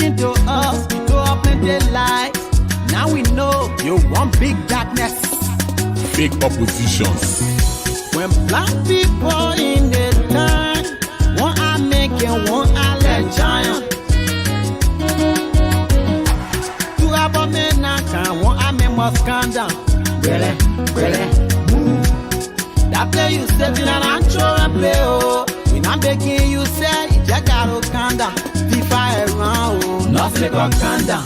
speaking to us, you throw up plenty lights. Now we know you want big darkness. Fake oppositions. When black people in the time, one I make and one I let giant. Two abomination, one I make must come down. Really, move. That play you said in an actual and play, oh. We not begging you say, you just gotta come down. FIFA around, oh. Nothing got come down.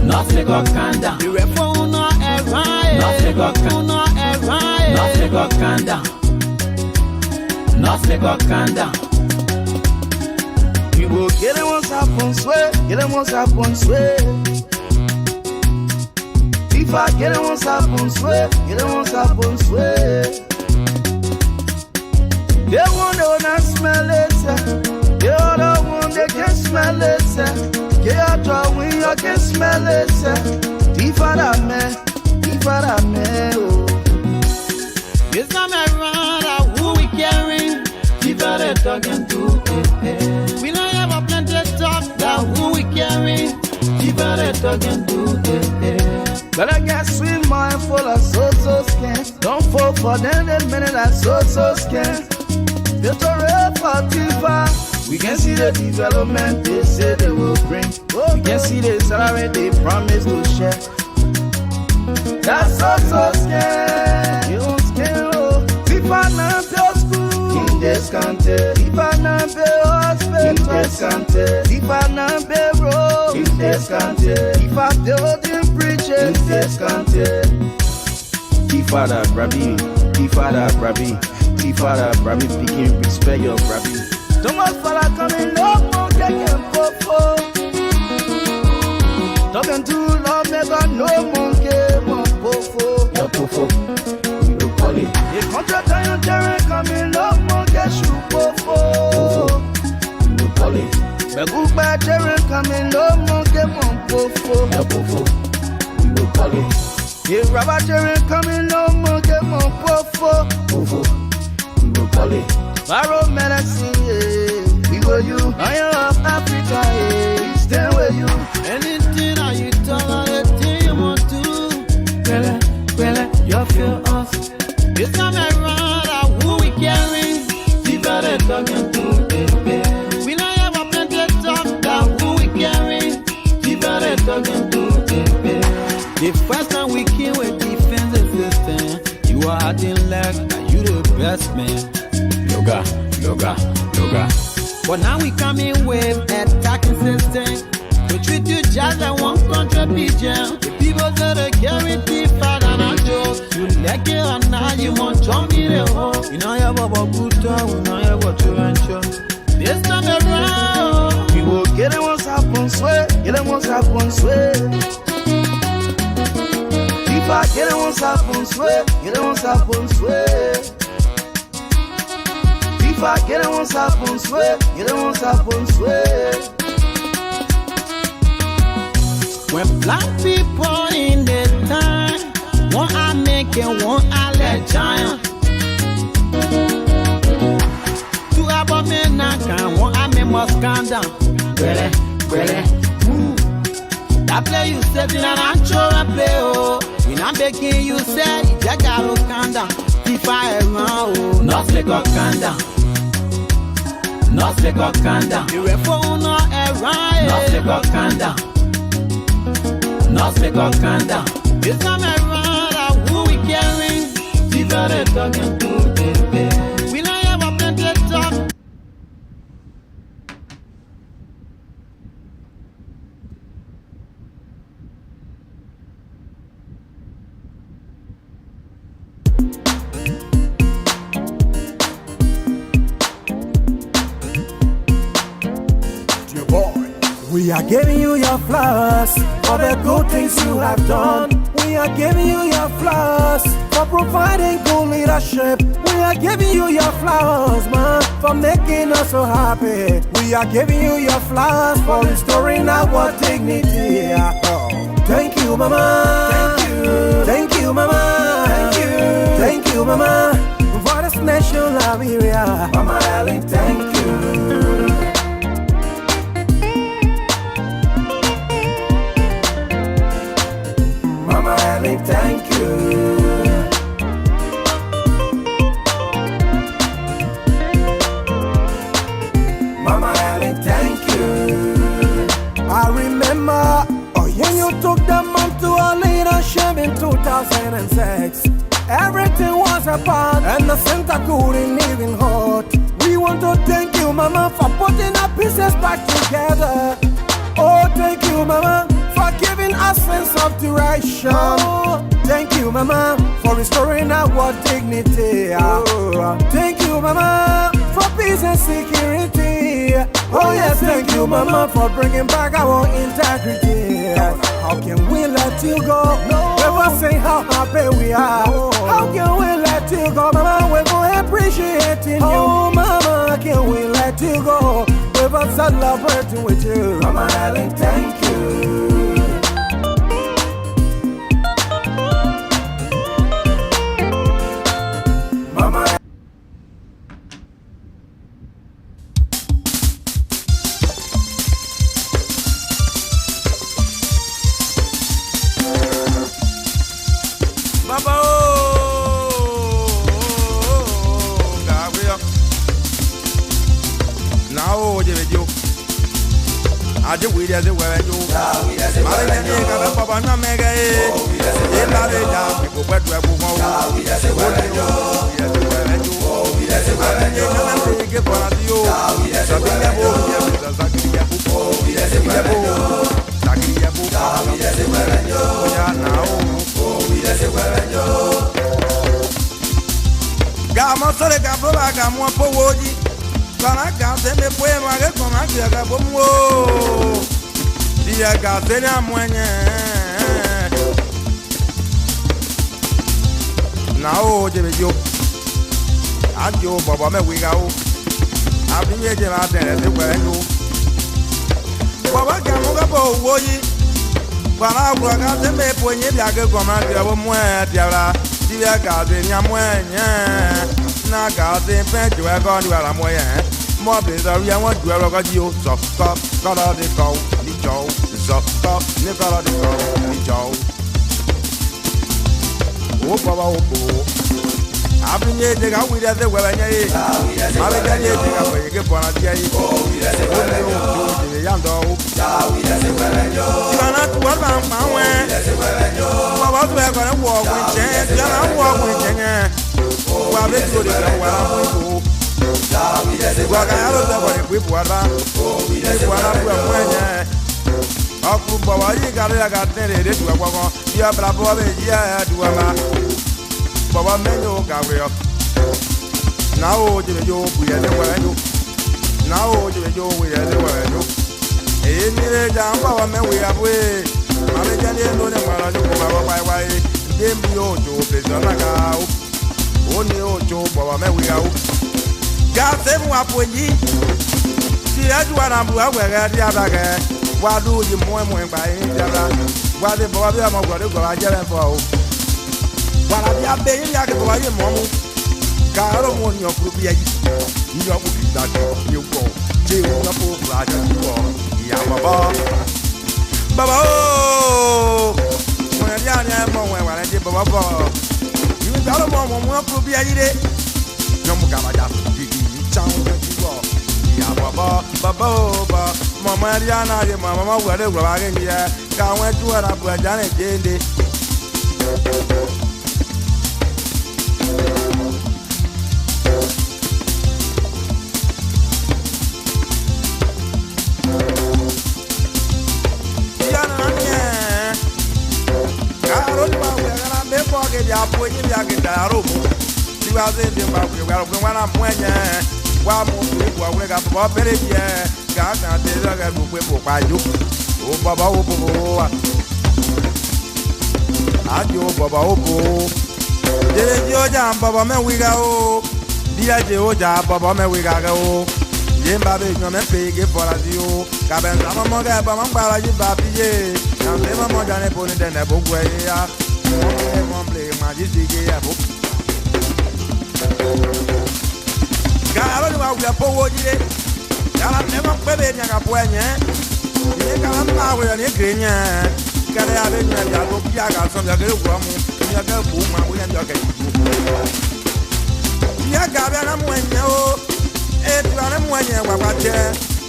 Nothing got come down. The reform not around. Nothing got come down. Nothing got come down. Nothing got come down. We will get it once upon sweat. Get it once upon sweat. If I get it once upon sweat. Get it once upon sweat. They want to not smell it. The other one they can smell it. Get out drawing, you can smell it. Tifara me, oh. This time around, who we carrying? Tifara talking to. We don't have a plenty of talk, that who we carrying? Tifara talking to. Better get sweet mind full of so skin. Don't fall for them, that minute I so skin. They're so real for Tifa. We can see the development they say they will bring. We can see the salary they promise to share. That's so scary. You don't scare, oh. Tifa na pay school in this country. Tifa na pay hospital in this country. Tifa na pay road in this country. Tifa building bridges in this country. Tifa da brabi, picking respect your brabi. Too much fella coming up, no getting popo. Talking too long, never no monkey, one popo. Your popo, we will call it. The contract and your coming up, monkey shoe popo. We will call it. The good bad Jerry coming up, monkey, one popo. Your popo, we will call it. The rubber Jerry coming up, monkey, one popo. Popo, we will call it. Barrow medicine, yeah. We go you, Lion of Africa, yeah. Stay with you. Anything that you talk, anything you want to. Well, you feel us. This time around, who we carrying? Tifara talking to. We don't have a plenty of talk, that who we carrying? Tifara talking to. The first time we came with defensive system, you are acting like you the best man. Yoga. But now we coming with attacking system. We treat you just like one contribution. The people that are carrying the fat and a joke. You like it or not, you want to be the home. You know you have a good time, you know you have a true. This time around, we will get it once upon sweat. Get it once upon sweat. If I get it once upon sweat. Get it once upon sweat. If I get it once upon sweat, get it once upon sweat. When black people in the time, one I make and one I let giant. Two abomination, one I make must come down. Really, move. That play you said in an actual play, oh. We not begging you say, you just gotta come down. FIFA around, oh. Nothing got come down. Nothing got come down. The reform not around. Nothing got come down. Nothing got come down. This time around, who we carrying? People they talking to. We don't have a plenty of talk. We are giving you your flowers for the good things you have done. We are giving you your flowers for providing good leadership. We are giving you your flowers, man, for making us so happy. We are giving you your flowers for restoring our dignity. Oh. Thank you, mama. Thank you, mama. Thank you, mama. For this nation, Liberia. Mama Ellen, thank you. when the center couldn't even hold. We want to thank you, Mama, for putting our pieces back together. Oh, thank you, Mama, for giving us sense of direction. Oh, thank you, Mama, for restoring our dignity. Oh, thank you, Mama, for peace and security. Oh, yes, thank you, Mama, for bringing back our integrity. How can we let you go? Never say how happy we are. How can we let you go, Mama? We're going to appreciating you. Oh, Mama, can we let you go? We're celebrating with you. Mama Helen, thank you. Mama. Baba, now, you. I do with as a way you. Papa, no mega. People wet to Kana kase me poe mage kona kiaga bomo dia kase na mwenye na o jebe jo ajo baba me wiga o abinye je na tere se kwa jo baba ka mo ga bo wo yi para kwa kase me poe nye dia ke kona kiaga bomo dia dia kase nya mwenye na kase pe jo e ko ni ala moye more places are we want to ever you so color the go the joe so the color the go the joe oh baba oh abin ye de ga we de we ba nye abin ga ye de ga we ke bona dia yi oh de ya ndo we de se we jo kana tu wa ma we baba tu e ko na wo ku che ya na wo ku che nye wa be tu de ga wa ku Guagayaro de Guipuara, Guipuara, Akuba, you got a garden to a wagon, you are bravo, yeah, do a Baba Mendo Gabriel. Now, you, we are the way. Now, you, we are the way. In the down, Baba Men, we have way. American, no, the way, Game you to place on a cow. Only Ojo, Baba Men, we are. Gasem wa poji ti ajuwa na bu awere di abage wa du yi mo gba yin jara wa de bo bi mo gbo de gbo wa jere fo o wa la bi abe yin ya ke bo wa yi mo mu ka ro mo ni okuru bi yi ni okuru bi da ko ni wo je wo na po bra ja ni wo ya baba o mo ya ni mo wa la de baba bo yi da ro mo okuru bi yi de no mu ka ba ja Baba, Mama Diana, Mama, whatever I can hear, can't wait to her up with Janet Jane. Wa mo wa we ga bo bere je ga ga de ga bu pe bo pa ju o baba o bo ajo baba o bo de je o ja baba me wi ga o dia je o ja baba me wi ga o ye mba be nyo me pe ge fora di o ka ben sa mo ga ba mo gba la ji ba bi ye na me mo ja ne bo ni de ne bo gwe ya mo ple ma ji si ge ya bo Garo ni wa po wo jire. Yala never pebe nya ka po enye. Ni ka na wa ni grenya. Ka ya be nya ya go bia ga so ya ga gwa mu. Nya ga bu ma wo nya ya ka. Nya ga bia na mu enye o. E tu na mu enye wa kwa che.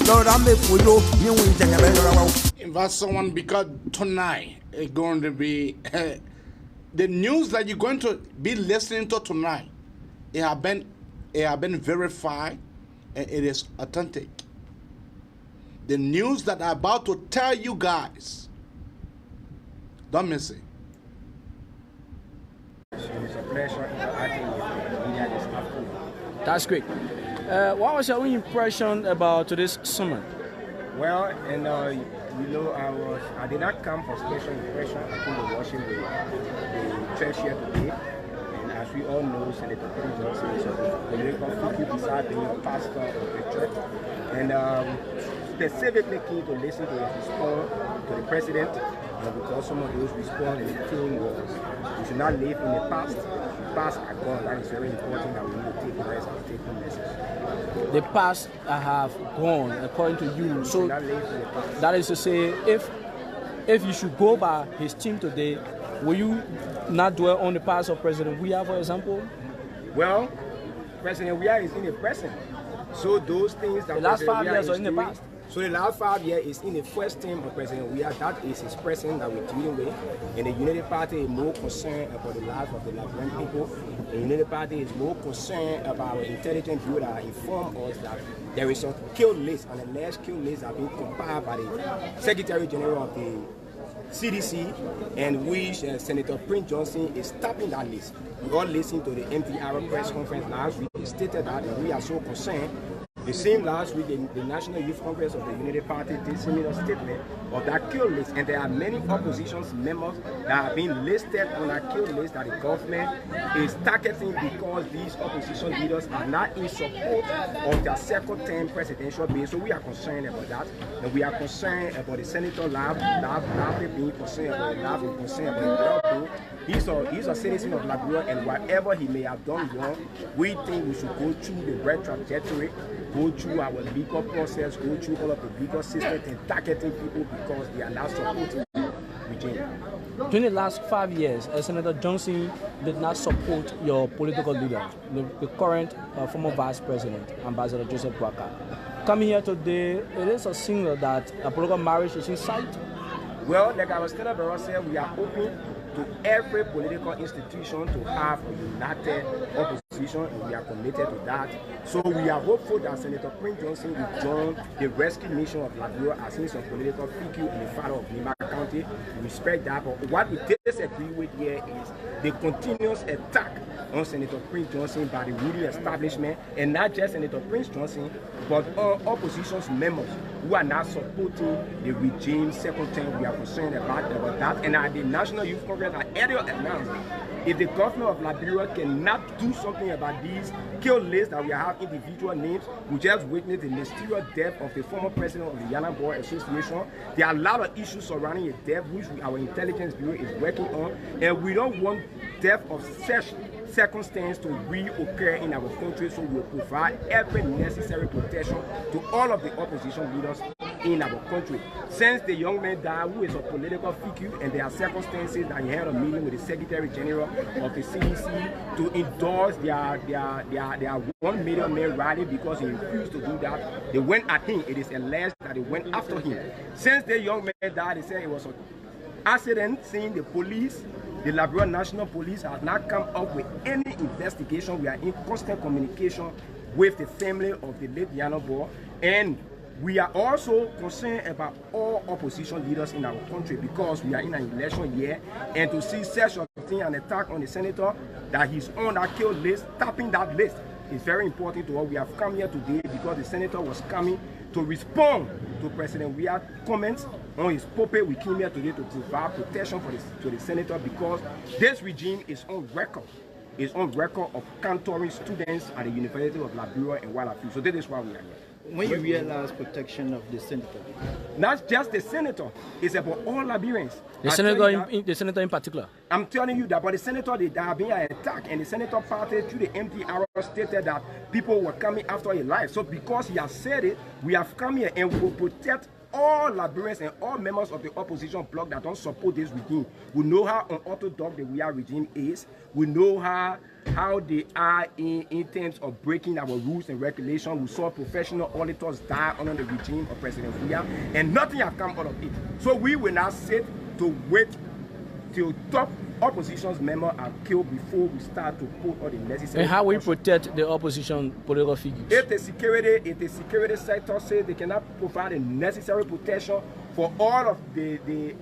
Lord am be fulo ni wi nya be ra wa. Invite someone because tonight is going to be the news that you're going to be listening to tonight It have been verified, and it is authentic. The news that I'm about to tell you guys, don't miss it. It's a pleasure interacting with the media this afternoon. That's great. What was your own impression about today's summit? Well, and I did not come for special impression. I came to watching the church here today. And as we all know, Senator Johnson is a political figure beside being a pastor of the church. And specifically keen to listen to his response to the president, because some of those response and the theme was we should not live in the past. The past are gone. That is very important that we need to take the rest and take home message. The past have gone, according to you. So that is to say, if you should go by his team today, will you not dwell on the past of President Weah, for example? Well, President Weah is in the present. So those things that the last 5 years are in the past. So the last 5 years is in the first term of President Weah. That is his president that we're dealing with. And the Unity Party is more concerned about the lives of the Liberian people. The Unity Party is more concerned about our intelligence bureau that inform us that there is a kill list, and the last kill list have been compiled by the Secretary General of the CDC, and which Senator Prince Johnson is tapping that list. We all listened to the MPR press conference last week. He stated that we are so concerned. The same last week, the National Youth Congress of the Unity Party did similar statement of that kill list, and there are many opposition members that have been listed on that kill list that the government is targeting because these opposition leaders are not in support of their second term presidential bid. So we are concerned about that, and we are concerned about the Senator Lab being concerned about the Lab, concerned about the well. He's a citizen of Liberia, and whatever he may have done wrong, we think we should go through the right trajectory, go through our legal process, go through all of the legal systems and targeting people because they are not supporting the regime. During the last 5 years, Senator Johnson did not support your political leader, the current former Vice President, Ambassador Joseph Boakai. Coming here today, it is a signal that a political marriage is in sight. Well, like I was telling Barrow, we are open to every political institution to have a united opposition, and we are committed to that. So we are hopeful that Senator Prince Johnson will join the rescue mission of Liberia as he's a political figure in the father of Lima County. We respect that, but what we disagree with here is the continuous attack on Senator Prince Johnson by the ruling establishment, and not just Senator Prince Johnson, but all opposition members who are not supporting the regime's second term. We are concerned about that, and at the National Youth Congress, I earlier announced, if the government of Liberia cannot do something about these kill lists that we have individual names, we just witnessed the mysterious death of the former president of the Yana Boy Association. There are a lot of issues surrounding the death which our intelligence bureau is working on, and we don't want death of such circumstance to reoccur in our country, so we will provide every necessary protection to all of the opposition leaders in our country. Since the young man died, who is a political figure, and there are circumstances that he had a meeting with the Secretary General of the CDC to endorse their 1 million man rally because he refused to do that. They went at him. It is alleged that they went after him. Since the young man died, they said it was an accident. Seeing the police, the Liberia National Police has not come up with any investigation. We are in constant communication with the family of the late Yana Boy, and we are also concerned about all opposition leaders in our country because we are in an election year, and to see such a thing, an attack on the senator that he's on that kill list, tapping that list, is very important to us. We have come here today because the senator was coming to respond to President Weah's comments on his pulpit. We came here today to provide protection to the senator because this regime is on record. It's on record of counterring students at the University of Liberia and Weah. So this is why we are here. When you realize protection of the senator? Not just the senator, it's about all Liberians. The senator in particular? I'm telling you that, but the senator, they are being attacked, and the senator party through the MPR stated that people were coming after his life. So because he has said it, we have come here and we will protect all Liberians and all members of the opposition bloc that don't support this regime. We know how unorthodox the Weah regime is. We know how they are in terms of breaking our rules and regulations. We saw professional auditors die under the regime of President Weah, and nothing has come out of it. So we will not sit to wait till top opposition members are killed before we start to put all the necessary. And how we protect the opposition political figures? If the security sector says they cannot provide the necessary protection for all of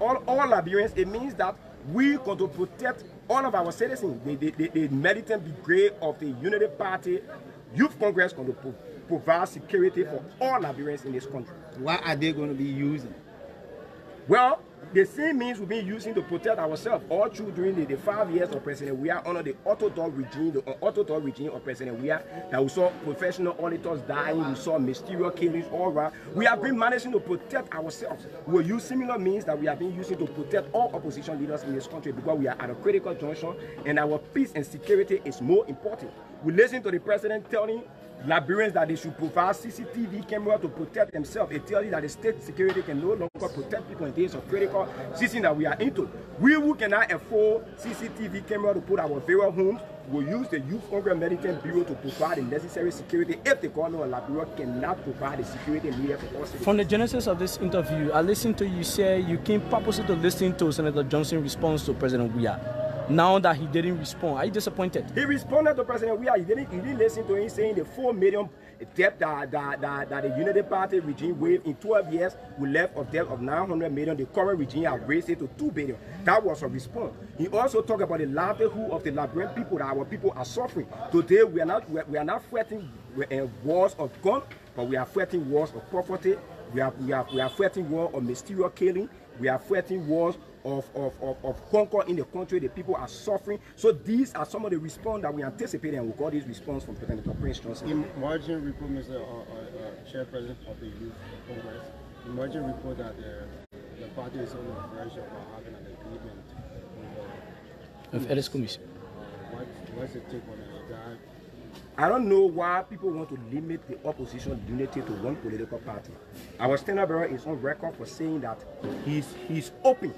all Liberians, it means that we going to protect all of our citizens. The militant brigade of the Unity Party Youth Congress going to provide security for all Liberians in this country. What are they going to be using? Well, the same means we've been using to protect ourselves all through during the 5 years of President Weah under the orthodox regime of President Weah. That we saw professional auditors dying, we saw mysterious killings all around. We have been managing to protect ourselves. We will use similar means that we have been using to protect all opposition leaders in this country because we are at a critical junction and our peace and security is more important. We listen to the president telling Liberians that they should provide CCTV camera to protect themselves. It tells you that the state security can no longer protect people in days of critical season that we are into. We who cannot afford CCTV camera to put our various homes will use the Youth Congress Militant Bureau to provide the necessary security if the government of Liberia cannot provide the security needed for us. From the genesis of this interview, I listened to you say you came purposely to listen to Senator Johnson's response to President Weah. Now that he didn't respond, are you disappointed? He responded to President Weah. He didn't listen to him saying the 4 million debt that the Unity Party regime waived in 12 years. We left a debt of 900 million. The current regime has raised it to 2 billion. That was a response. He also talked about the livelihood of the Liberian people, that our people are suffering. Today we are not fighting wars of gun, but we are fighting wars of poverty. We are fighting wars of mysterious killing. We are fighting wars of conquer in the country. The people are suffering. So these are some of the response that we anticipate, and we got this response from President Prince Johnson. In margin report, Mr. Chairperson of the Youth Congress, in margin report that the party is on the verge of having an agreement with Edis Commission. What's the take on that? I don't know why people want to limit the opposition unity to one political party. Our standard bearer is on record for saying that he's open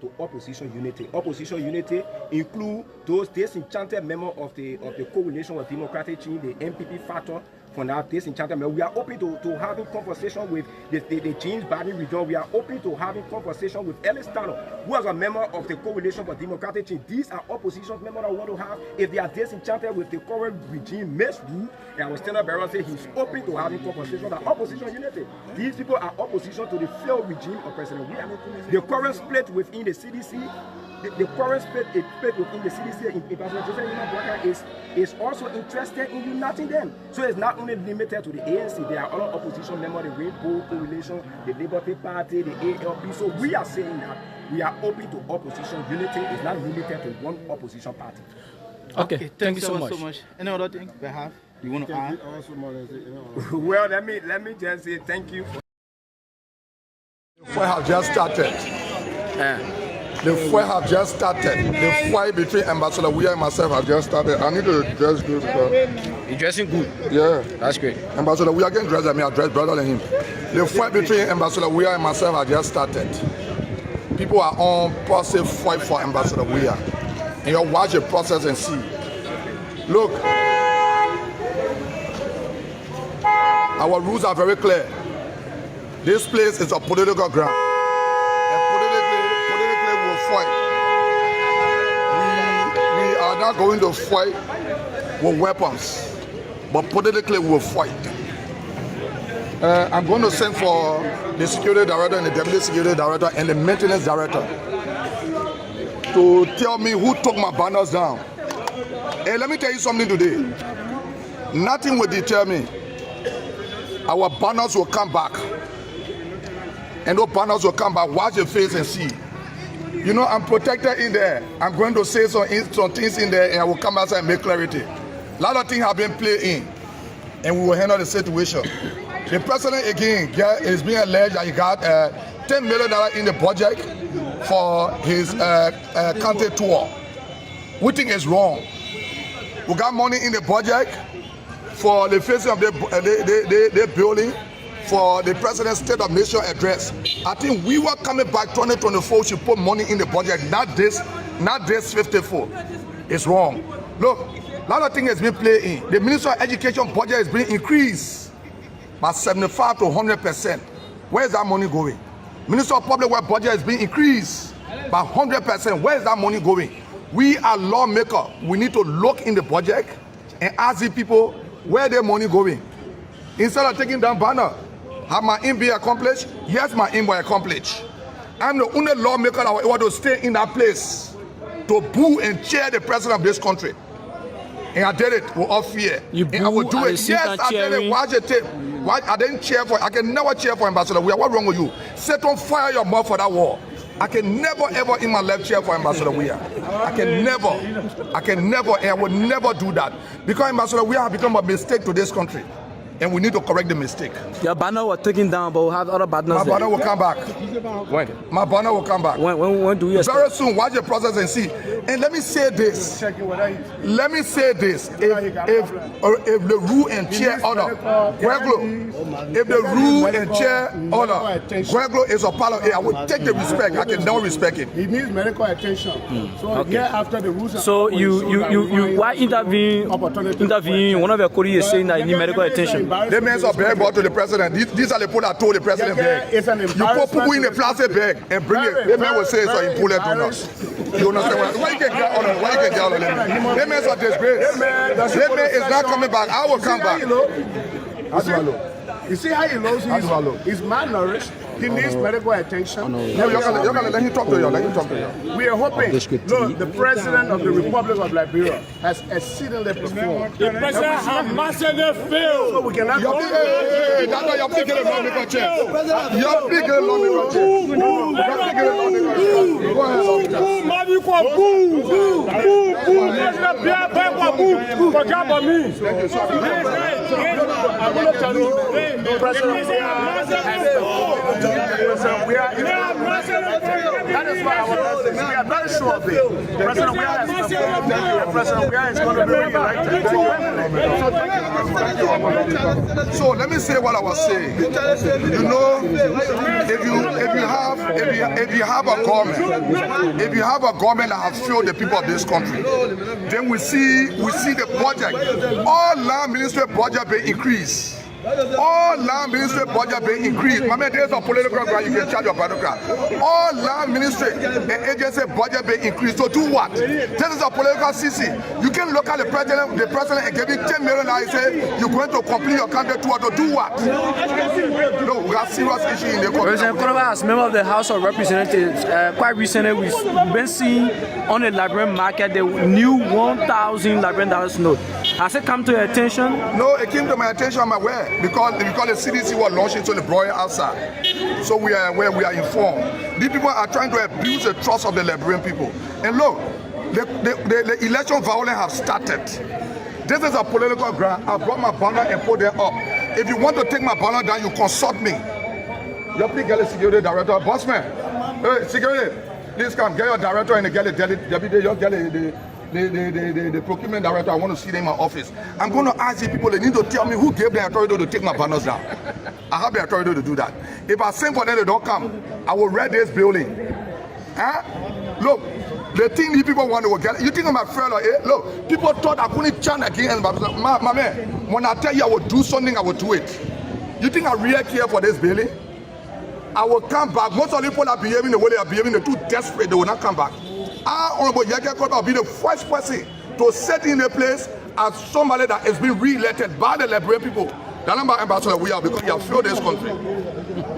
to opposition unity. Opposition unity include those disenchanted members of the coalition with democratic change, the MPP factor. For now, disenchanted members, we are open to having conversation with the James Biden region. We are open to having conversation with Ellis Tano, who is a member of the coalition for democratic change. These are opposition members that want to have, if they are disenchanted with the current regime misrule, and our standard bearer says he's open to having conversation about opposition unity. These people are opposition to the failed regime of President Weah. The current split within the CDC, the current split within the CDC in President Joseph is also interested in uniting them. So it's not only limited to the ANC. There are other opposition members, the Rainbow Coalition, the Liberty Party, the ALP. So we are saying that we are open to opposition unity. It's not limited to one opposition party. Okay, thank you so much. Any other thing you want to add? Well, let me just say thank you. The fight has just started. The fight has just started. The fight between Ambassador Weah and myself has just started. I need to dress good because You're dressing good. yeah, That's great. Ambassador Weah can dress than me. I dress better than him. The fight between Ambassador Weah and myself has just started. People are on passive fight for Ambassador Weah, and you watch the process and see. Look, our rules are very clear. This place is a political ground. Fight. We are not going to fight with weapons, but politically we will fight. I'm going to send for the security director and the deputy security director and the maintenance director to tell me who took my banners down. Hey, let me tell you something today. Nothing will deter me. Our banners will come back. And those banners will come back. Watch your face and see. You know, I'm protected in there. I'm going to say some things in there and I will come outside and make clarity. A lot of things have been played in and we will handle the situation. The president again is being alleged that he got $10 million in the budget for his country tour. We think it's wrong. We got money in the budget for the facing of the building, for the president's State of Nation address. I think we were coming back 2024 should put money in the budget, not this 54. It's wrong. Look, a lot of things has been played in. The Ministry of Education budget is being increased by 75 to 100%. Where is that money going? Ministry of Public Works budget is being increased But 100%, where is that money going? We are lawmakers. We need to look in the budget and ask the people where their money going. Instead of taking down banner, have my aim be accomplished? Yes, my aim will accomplish. I'm the only lawmaker that will able to stay in that place to boo and cheer the president of this country. And I did it with all fear. And I will do it. Yes, I did it. Watch the tape. Why I didn't cheer for? I can never cheer for Ambassador Weah. What's wrong with you? Set on fire your mouth for that war. I can never ever in my life cheer for Ambassador Weah. I can never, and I will never do that because Ambassador Weah has become a mistake to this country, and we need to correct the mistake. Your banner was taken down, but we'll have other banners. My banner will come back. When? My banner will come back. When do you expect? Very soon. Watch the process and see. And let me say this. Let me say this. If the rule and chair order, if the rule and chair order, Gueglo is a part of it, I will take the respect. I can never respect it. He needs medical attention. So Okay. here after the rules. So you why intervene? One of your colleagues is saying that you need medical attention. They meant a bag brought to the president. These are the people that told the president bag. You put people in a plastic bag and bring it. They man will say so you pull it on us. You understand what? Why you can get all of them? Why you can get all of them? They men are disgrace. They men is not coming back. I will come back. You see how he looks? He's malnourished. He needs medical attention. You're gonna let him talk to you. Let him talk to you. We are hoping. Look, the president of the Republic of Liberia has exceedingly performed. The president has massively failed. So we cannot. That's why you're picking a lawmaker chair. You're picking a lawmaker chair. You're picking a lawmaker chair. Go ahead, I'm going to tell you, President that is why our message. We are very sure of it. President Weah has performed, and President Weah is going to be re-elected. So let me say what I was saying. You know, if you have a government that has failed the people of this country, then we see the budget. All land ministry budget be increased. All land ministry budget be increased. My man, there's a political grant, you can charge your political. All land ministry and agency budget be increased. So do what? This is a political CC. You can look at the president and give him 10 million and say you're going to complete your country to do what? No, we have serious issue in the country. President Konoba, as member of the House of Representatives, quite recently we've been seeing on the Liberian market the new 1,000 Liberian dollars note. Has it come to your attention? No, it came to my attention. I'm aware because the CDC was launching to the broil outside. So we are aware, we are informed. These people are trying to abuse the trust of the Liberian people. And look, the election violence have started. This is a political grant. I brought my banner and put them up. If you want to take my banner down, you consult me. You please get a security director, bossman. Hey, security, please come get your director and get the procurement director. I want to see them in my office. I'm going to ask the people, they need to tell me who gave the authority to take my banners down. I have the authority to do that. If I send for them, they don't come. I will read this building. Huh? Look, the thing these people want to get, you think I'm afraid of it? Look, people thought I couldn't chant again. My man, when I tell you I will do something, I will do it. You think I really care for this building? I will come back. Most of the people are behaving the way they are behaving. They're too desperate. They will not come back. Honorable Yeke Koba will be the first person to set in a place as somebody that has been re-elected by the Liberian people. The number Ambassador Weah, because he has failed this country.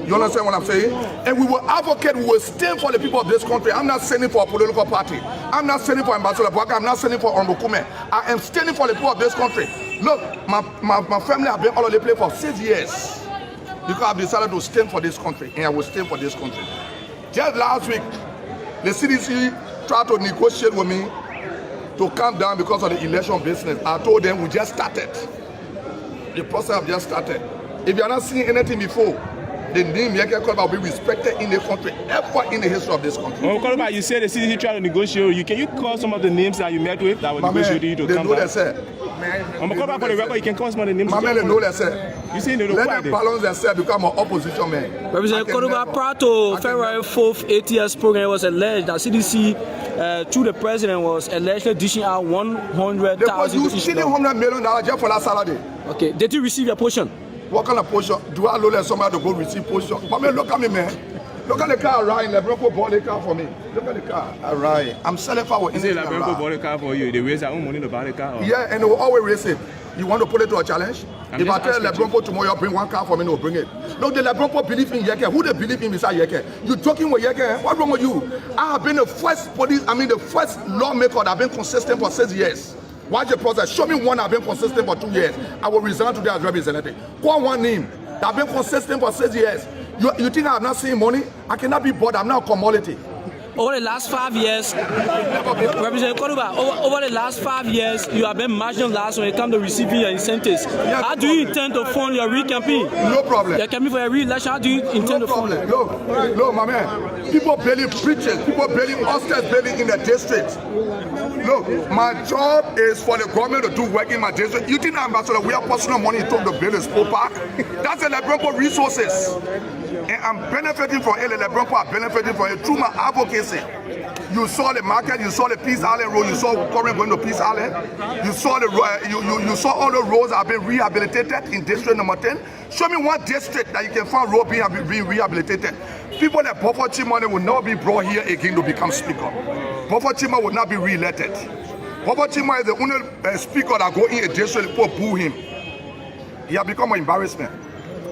You understand what I'm saying? And we will advocate, we will stand for the people of this country. I'm not standing for a political party. I'm not standing for Ambassador Bwaka. I'm not standing for Honorable Kume. I am standing for the people of this country. Look, my family have been all over the place for 6 years. Because I've decided to stand for this country, and I will stand for this country. Just last week, the CDC tried to negotiate with me to calm down because of the election business. I told them we just started. The process have just started. If you are not seeing anything before, the name Yeke Koba will be respected in the country, ever in the history of this country. Koba, you said the CDC tried to negotiate with you. Can you call some of the names that you met with that were negotiating you to come back? They know Koba, for the record, you can call some of the names. My man, they know themselves. You say they know let why them balance themselves, become an opposition man. Representative Konoba, prior to February 4th ATS program, it was alleged that CDC, through the president, was allegedly dishing out 100,000. They was using $100 million just for that salary. Okay, did you receive your portion? What kind of portion? Do I look like somebody to go receive portion? But man, look at me, man. Look at the car, Ryan. LeBron bought the car for me. Look at the car. All right. I'm selling for Is it LeBron bought the car for you? They raise their own money to buy the car? Or? Yeah, and they will always raise it. You want to put it to a challenge? If I tell LeBron tomorrow, bring one car for me, no, bring it. No, the LeBron believe in Yeke. Who they believe in beside Yeke? You joking with Yeke? What's wrong with you? I have been the first the first lawmaker that have been consistent for 6 years. Watch the process. Show me one I've been consistent for 2 years. I will resign today as representative. Call one name that have been consistent for 6 years. You think I have not seen money? I cannot be bought. I'm not a commodity. Over the last 5 years, Representative Koduba, over the last 5 years, you have been marginalized when it comes to receiving your incentives. How do you intend to fund your re-campaign? No problem. Your campaign for your re-election, how do you intend to fund it? Look, my man, people barely preaching, people barely upstairs, barely in the district. Look, my job is for the government to do work in my district. You think Ambassador, we have personal money to the build a sport park? That's the LeBron resources. And I'm benefiting from it. LeBron are benefiting from it through my advocacy. You saw the market, you saw the Peace Island road, you saw current going to Peace Island, you saw the you saw all the roads have been rehabilitated in district number 10. Show me one district that you can find road being rehabilitated. People that Buffer Chimane will not be brought here again to become speaker. Buffer Chimane will not be re-elected. Buffer Chimane is the only speaker that go in a district for boo him. He has become an embarrassment.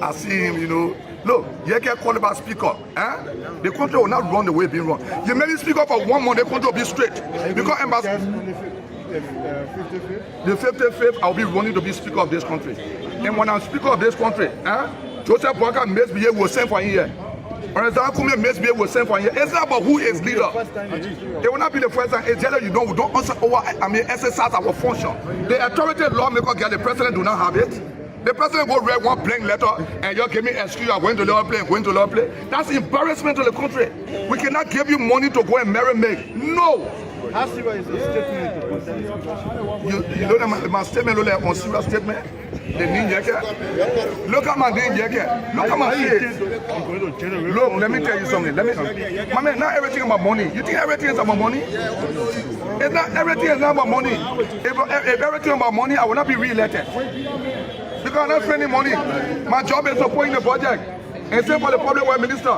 I see him, you know. Look, you can call about speaker. The country will not run the way it's been run. You may be speaker for 1 month, the country will be straight. Because ambassador, the 55th, I'll be running to be speaker of this country. And when I'm speaker of this country, Joseph Boakai Mesbiye will send for here. Or Kume Mesbiye will send for here. It's not about who is leader. It will not be the first time. It's just you don't answer over. Exercise our function. The authority lawmaker get the president do not have it. The president will read one blank letter and you give me an excuse, I'm going to law play, going to law play. That's embarrassment to the country. We cannot give you money to go and marry me. No. How serious is the statement? You know that my statement look like a serious statement? Look at my name, look at my face. Look, let me tell you something. My man, not everything about money. You think everything is about money? It's not everything is not about money. If everything about money, I will not be re-elected. Because I'm not spending money. My job is supporting the project. And same for the public work minister.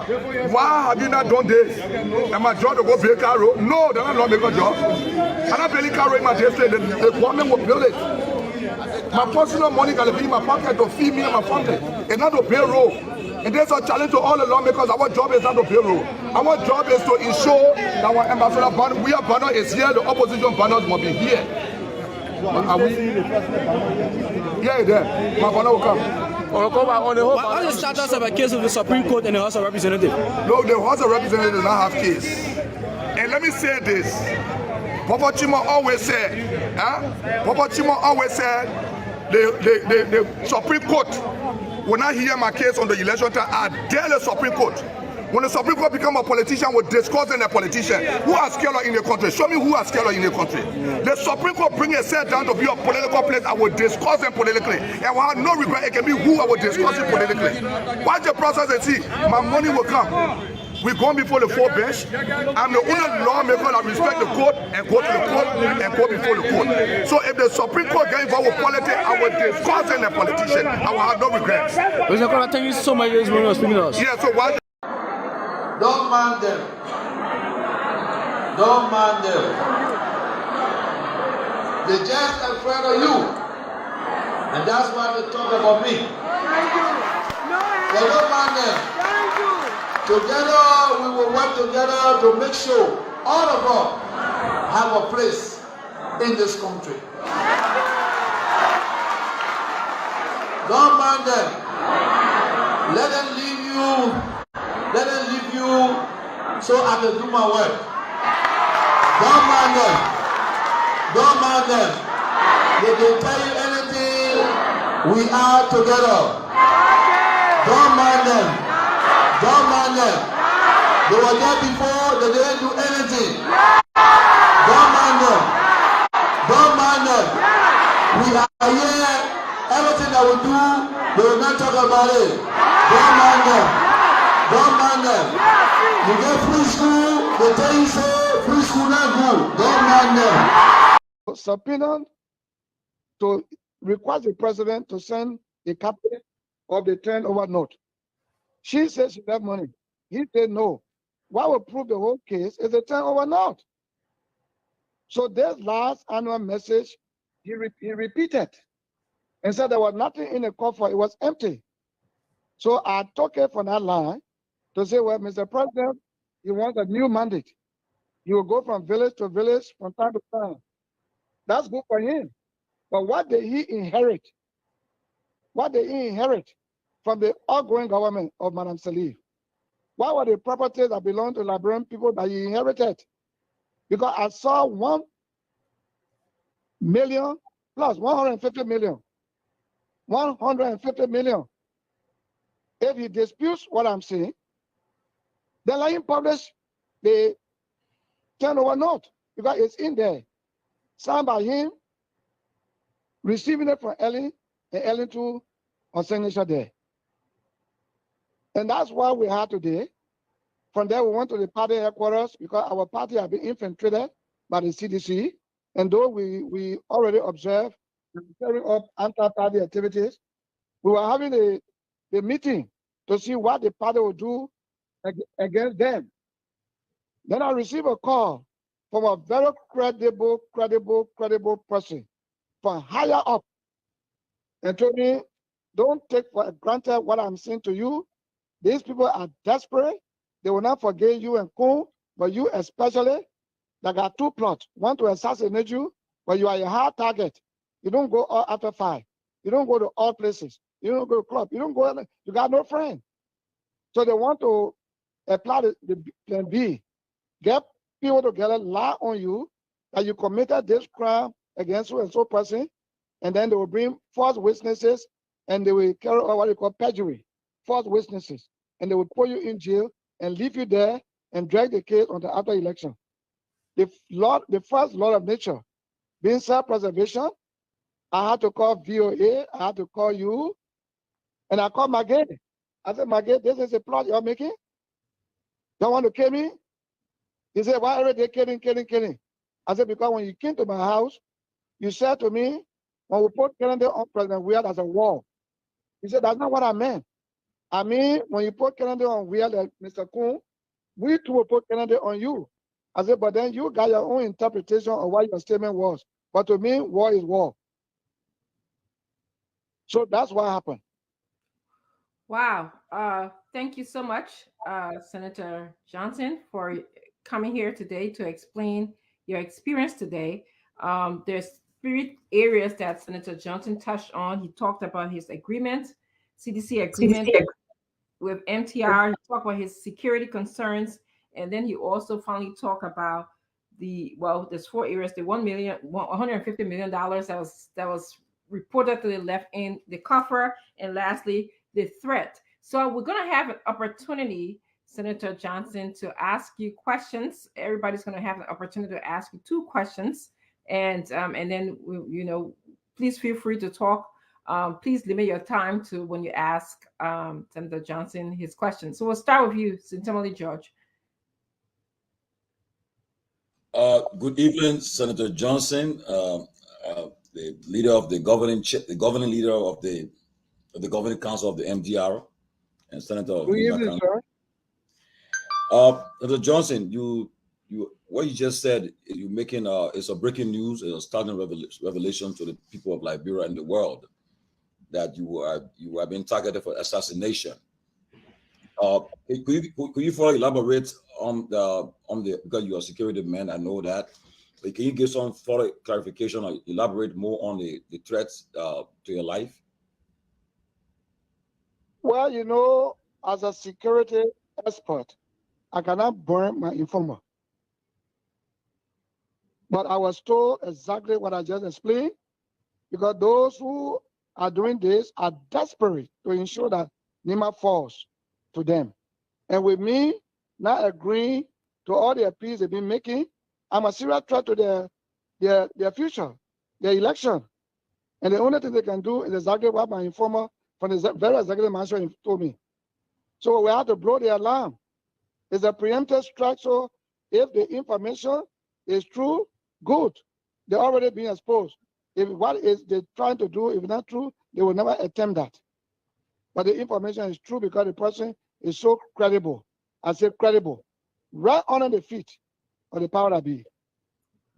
Why have you not done this? And my job to go build car road? No, they're not making a job. I'm not building car road in my district. The government will build it. My personal money can be in my pocket to feed me and my family. It's not to build road. And there's a challenge to all the lawmakers. Our job is not to build road. Our job is to ensure that our ambassador banner, we are banner is here, the opposition banners must be here. Are we? Yeah, there. My banner will come. What's the status of a case of the Supreme Court and the House of Representatives? No, the House of Representatives does not have case. And let me say this. Papa Chima always said, the Supreme Court will not hear my case on the election time. I dare the Supreme Court. When the Supreme Court become a politician, we're discussing a politician. Who has scared in the country? Show me who has scared in the country. The Supreme Court bring itself down to be a political place. I will discuss them politically. And we have no regret. It can be who I will discuss it politically. Watch the process and see. My money will come. We're going before the full bench. I'm the only lawmaker that respect the court and go to the court and go before the court. So if the Supreme Court get involved with politics, I will discuss them a politician. I will have no regrets. Thank you so much for speaking to us. Yeah, so watch. Don't mind them. Don't mind them. They're just afraid of you. And that's why they talk about me. They don't mind them. Together, we will work together to make sure all of us have a place in this country. Don't mind them. Let them leave you. Let them leave you so I can do my work. Don't mind them. Don't mind them. They can tell you anything. We are together. Don't mind them. Don't mind them. They were there before. They didn't do anything. Don't mind them. Don't mind them. We are here. Everything that we do, they will not talk about it. Don't mind them. Don't mind them. You get free school, they tell you say free school not good. Don't mind them. Subpoena to request the president to send a copy of the turnover note. She says she have money. He said no. What will prove the whole case is the 10/0. So this last annual message, he repeated and said there was nothing in the coffer, it was empty. So I took it from that line to say, well, Mr. President, he wants a new mandate. He will go from village to village from time to time. That's good for him. But what did he inherit? What did he inherit from the outgoing government of Madam Salif? What were the properties that belonged to Liberian people that he inherited? Because I saw 1 million plus 150 million. 150 million. If he disputes what I'm saying, then let him publish the 10/0 note because it's in there. Signed by him, receiving it from Ellen, and Ellen too on signature there. And that's what we had today. From there, we went to the party headquarters because our party had been infiltrated by the CDC. And though we already observed carrying up anti-party activities, we were having a meeting to see what the party would do against them. Then I received a call from a very credible person from higher up and told me, don't take for granted what I'm saying to you. These people are desperate. They will not forget you and Kun, but you especially, they got 2 plots. One to assassinate you, but you are a hard target. You don't go all after 5. You don't go to all places. You don't go to club. You don't go, you got no friend. So they want to apply the plan B. Get people together, lie on you that you committed this crime against so and so person, and then they will bring false witnesses and they will carry out what they call perjury, false witnesses, and they will put you in jail and leave you there and drag the case until after election. The first law of nature, being self-preservation, I had to call VOA, I had to call you, and I called Maggie. I said, Maggie, this is a plot you're making? Don't want to kill me? He said, why are they killing? I said, because when you came to my house, you said to me, when we put Kennedy on President Weah, that's a war. He said, that's not what I meant. I mean, when you put Kennedy on Weah, like Mr. Kun, we too will put Kennedy on you. I said, but then you got your own interpretation of what your statement was. But to me, war is war. So that's what happened. Wow. Thank you so much, Senator Johnson, for coming here today to explain your experience today. There's 3 areas that Senator Johnson touched on. He talked about his agreement, CDC agreement with MTR. He talked about his security concerns. And then he also finally talked about there's 4 areas, the $150 million that was reportedly left in the coffer. And lastly, the threat. So we're going to have an opportunity, Senator Johnson, to ask you questions. Everybody's going to have an opportunity to ask you 2 questions. And then, please feel free to talk. Please limit your time to when you ask Senator Johnson his questions. So we'll start with you, Sintamali George. Good evening, Senator Johnson, the leader of the governing leader of the governing council of the MDR, and Senator. Good evening, sir. Senator Johnson, you what you just said, you're making it's a breaking news, it's a startling revelation to the people of Liberia and the world that you are being targeted for assassination. Could you further elaborate on the because you are a security man, I know that. But can you give some further clarification or elaborate more on the threats to your life? Well, as a security expert, I cannot burn my informer. But I was told exactly what I just explained, because those who are doing this are desperate to ensure that Nima falls to them. And with me not agreeing to all the appeals they've been making, I'm a serious threat to their future, their election. And the only thing they can do is exactly what my informer from the very executive manager told me. So we have to blow the alarm. It's a preemptive strike, so if the information is true, good. They're already being exposed. If what is they're trying to do, if not true, they will never attempt that. But the information is true because the person is so credible. I said credible, right under the feet of the power that be.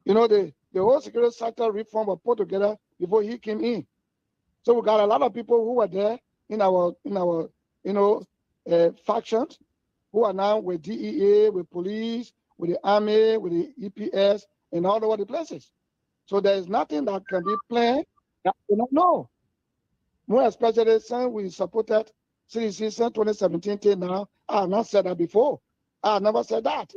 You know, the whole security sector reform was put together before he came in. So we got a lot of people who were there in our factions who are now with DEA, with police, with the army, with the EPS, and all over the places. So there is nothing that can be planned that we don't know. More especially since we supported CDC since 2017 till now. I have not said that before. I have never said that.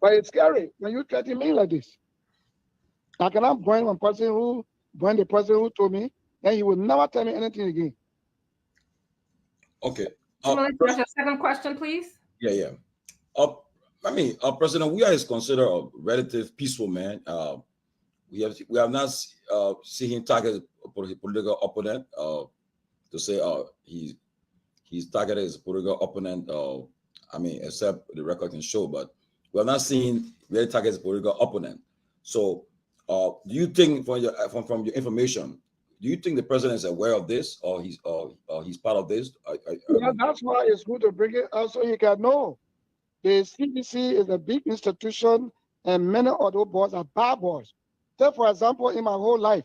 But it's scary when you threaten me like this. I cannot blame the person who told me, and he will never tell me anything again. Okay. There's a second question, please. Yeah. President Weah is considered a relative peaceful man. We have not seen him target a political opponent. To say he's targeted his political opponent. Except the record can show, but we have not seen really target his political opponent. So, do you think from your information, do you think the president is aware of this, or he's part of this? Yeah, that's why it's good to bring it out so you can know. The CDC is a big institution, and many of those boys are bad boys. Take, for example, in my whole life,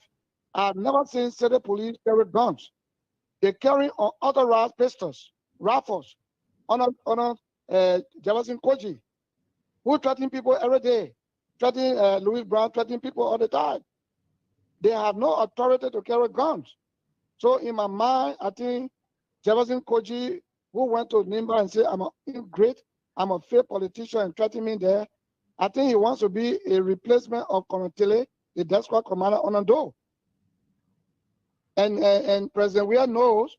I've never seen city police carry guns. They carry unauthorized pistols, rifles, on Jefferson Koji, who threaten people every day, threatening Louis Brown, threatening people all the time. They have no authority to carry guns. So in my mind, I think Jefferson Koji, who went to Nimba and said, I'm a great, I'm a fair politician and threatening me there, I think he wants to be a replacement of Konotele, the death squad commander on Ondo. And President Weah knows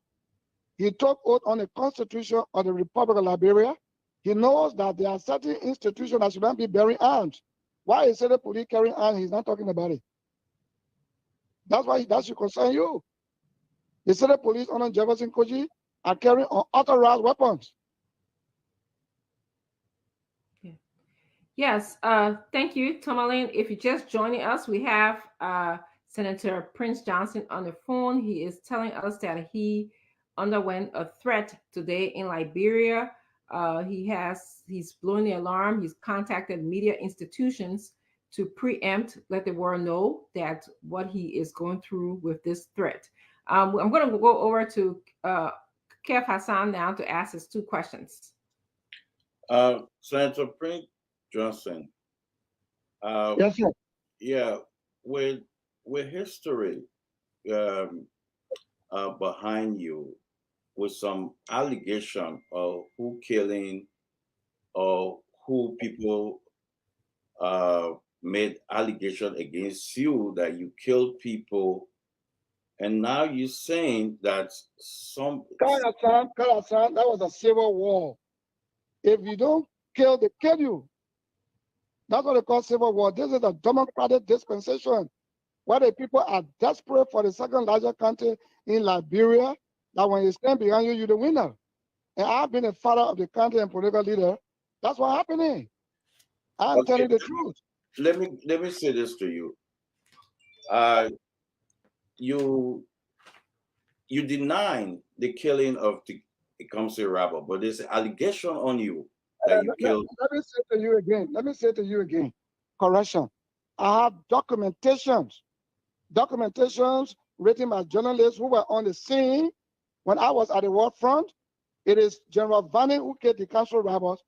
he took oath on the Constitution of the Republic of Liberia. He knows that there are certain institutions that should not be bearing arms. Why is the police carrying arms? He's not talking about it. That's why that should concern you. The city police under Jefferson Koji are carrying unauthorized weapons. Yes, thank you, Tomalin. If you're just joining us, we have Senator Prince Johnson on the phone. He is telling us that he underwent a threat today in Liberia. He's blowing the alarm. He's contacted media institutions to preempt, let the world know that what he is going through with this threat. I'm going to go over to Kev Hassan now to ask his two questions. Senator Prince Johnson. Yes, sir. Yeah, with history behind you, with some allegation of who killing or who people made allegation against you that you killed people, and now you're saying that some Kalasan, that was a civil war. If you don't kill, they kill you. That's what they call civil war. This is a democratic dispensation where the people are desperate for the second largest country in Liberia, that when you stand behind you, you're the winner. And I've been a father of the country and political leader. That's what's happening. I'm telling the truth. Let me say this to you. You deny the killing of the Kamsi rabble, but there's an allegation on you that you killed. Let me say to you again. Correction. I have documentations written by journalists who were on the scene when I was at the war front. It is General Vanning who killed the council robbers.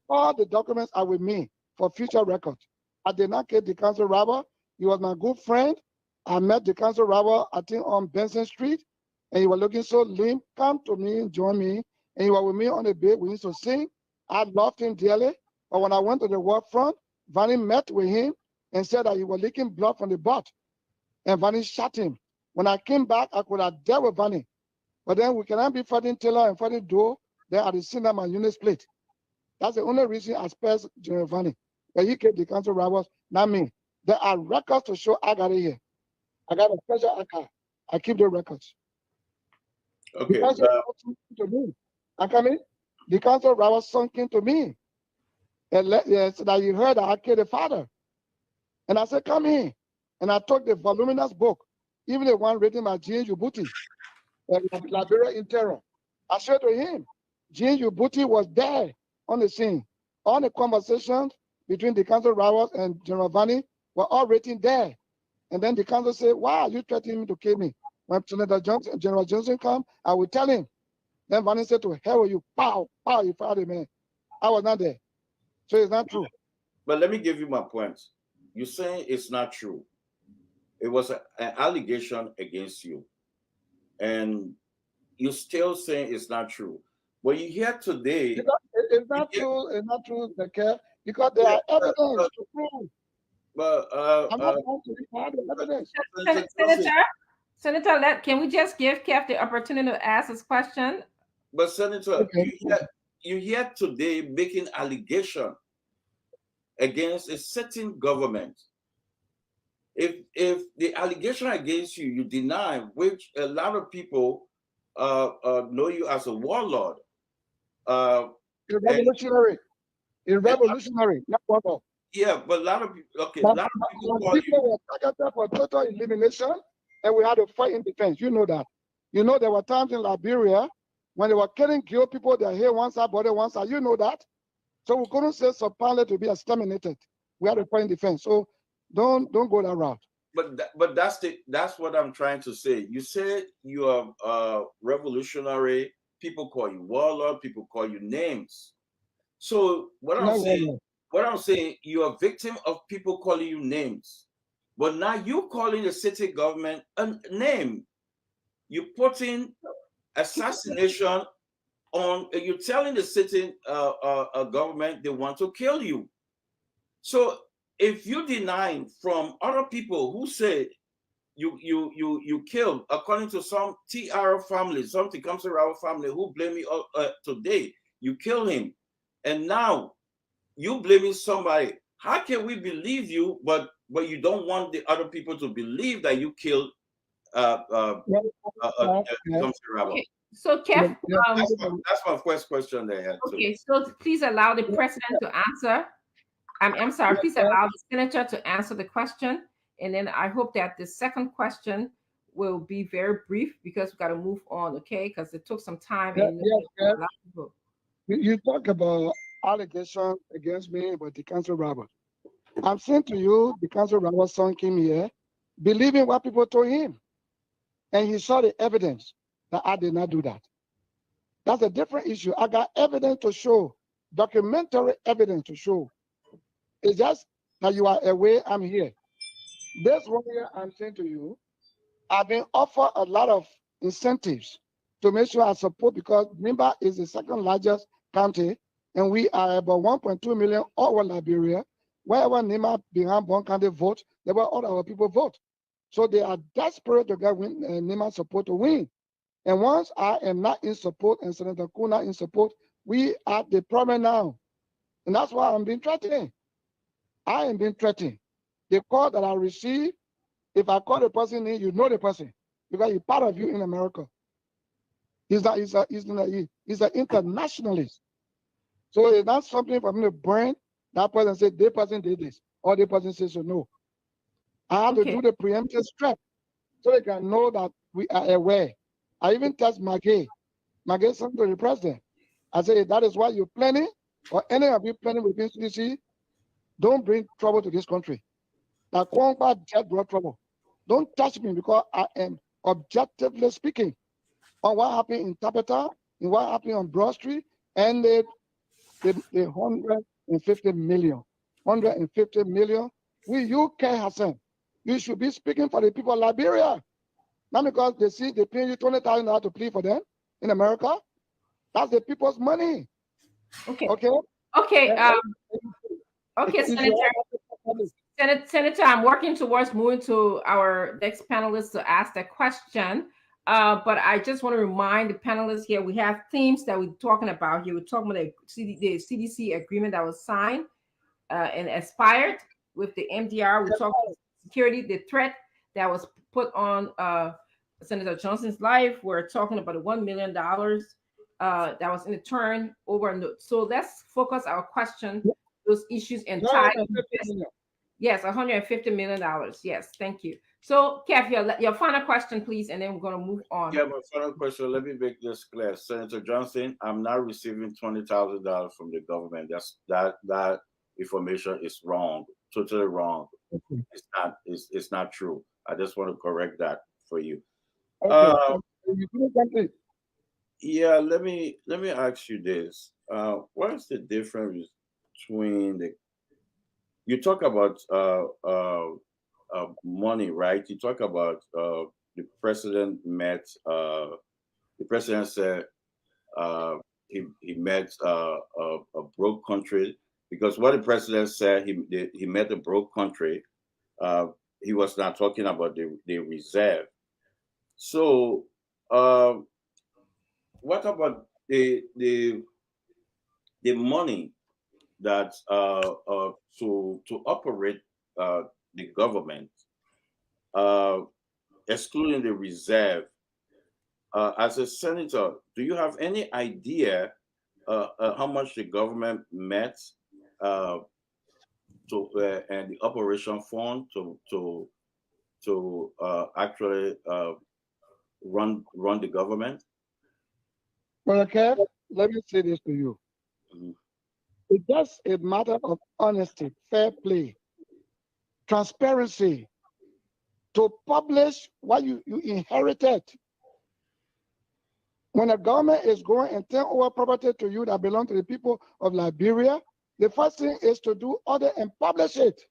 All the documents are with me for future record. I did not kill the council robber. He was my good friend. I met the council robber, I think, on Benson Street, and he was looking so lean. Come to me and join me. And he was with me on the bed. We used to sing. I loved him dearly. But when I went to the war front, Vanning met with him and said that he was leaking blood from the butt. And Vanning shot him. When I came back, I could have dealt with Vanning. But then we cannot be fighting Taylor and fighting Doe. Then at the scene that my unit split. That's the only reason I spared General Vanning. But he killed the council robbers, not me. There are records to show I got it here. I got a special archive. I keep the records. Okay. To me. I come in. The council robbers sunk into me. And so that you heard that I killed the father. And I said, come in. And I took the voluminous book, even the one written by Jean Jubuti, Liberia in Terror. I showed to him Jean Ubuti was there on the scene. All the conversations between the council rivals and General Vani were all written there. And then the council said, why are you threatening me to kill me? When Senator Johnson, General Johnson come, I will tell him. Then Vani said, to hell with you, pow, pow, you fired the man. I was not there. So it's not true. But let me give you my point. You're saying it's not true. It was an allegation against you. And you're still saying it's not true. But you hear today... It's not true, because there are evidence to prove. But I'm not going to evidence. Senator, can we just give Kev the opportunity to ask his question? But Senator, okay. you hear today making allegation against a certain government. If the allegation against you, you deny, which a lot of people know you as a warlord. Revolutionary. Not warlord. Yeah, but a lot of people, okay, a lot of people were targeted for total elimination, and we had to fight in defense. You know that. You know there were times in Liberia when they were killing people, they're here one side, body one side. You know that. So we couldn't say Sopale to be exterminated. We had to fight in defense. So don't go that route. But that's what I'm trying to say. You say you are revolutionary. People call you warlord. People call you names. So what I'm saying, you're a victim of people calling you names. But now you calling the city government a name. You're putting assassination on. You're telling the city government they want to kill you. So if you deny from other people who said you killed, according to some TR family, some Tecumseh family who blame you today, you kill him, and now you blaming somebody. How can we believe you, but you don't want the other people to believe that you killed Okay. So, Kev, that's my first question they had. Okay, so please allow the president to answer. I'm sorry, please allow the senator to answer the question. And then I hope that the second question will be very brief because we got to move on, okay? Because it took some time. And you talk about allegations against me, but the council robber. I'm saying to you, the council robber son came here, believing what people told him. And he saw the evidence that I did not do that. That's a different issue. I got evidence to show, documentary evidence to show. It's just that you are away, I'm here. This one year, I'm saying to you, I've been offered a lot of incentives to make sure I support, because Nimba is the second largest county, and we are about 1.2 million over Liberia. Wherever Nimba behind Bon County vote, there were all our people vote. So they are desperate to get Nimba support to win. And once I am not in support and Senator Kuna in support, we are the problem now. And that's why I'm being threatened. I am being threatened. The call that I receive, if I call the person in, you know the person, because he's part of you in America. He's an internationalist. So it's not something for me to burn that person, say, this person did this, or the person says, so no. I have to do the preemptive step so they can know that we are aware. I even test Maggie sent to the president. I say, that is why you're planning, or any of you planning within CDC, don't bring trouble to this country. That Kwangba just brought trouble. Don't touch me, because I am objectively speaking on what happened in Tapeta, and what happened on Broad Street, and the 150 million. 150 million. You care, Hassan. You should be speaking for the people of Liberia. Not because they pay you $20,000 to plead for them in America. That's the people's money. Okay. Okay. Okay. Okay, Senator, I'm working towards moving to our next panelist to ask that question. But I just want to remind the panelists here, we have themes that we're talking about here. We're talking about the CDC agreement that was signed and expired with the MDR. We're talking about security, the threat that was put on Senator Johnson's life. We're talking about the $1 million that was in the turn over. So let's focus our question, those issues and tie. Yes, $150 million. Yes, thank you. So, Kev, your final question, please, and then we're going to move on. Yeah, my final question. Let me make this clear, Senator Johnson. I'm not receiving $20,000 from the government. That information is wrong, totally wrong. It's not true. I just want to correct that for you. Yeah, let me ask you this. What is the difference between you talk about money, right? You talk about the president met the president said he met a broke country, because what the president said, he met a broke country. He was not talking about the reserve. So what about the money that to operate the government, excluding the reserve? As a senator, do you have any idea how much the government met and the operation fund to actually run the government? Well, okay, let me say this to you. It's just a matter of honesty, fair play, transparency, to publish what you inherited. When a government is going and turn over property to you that belong to the people of Liberia, the first thing is to do audit and publish it.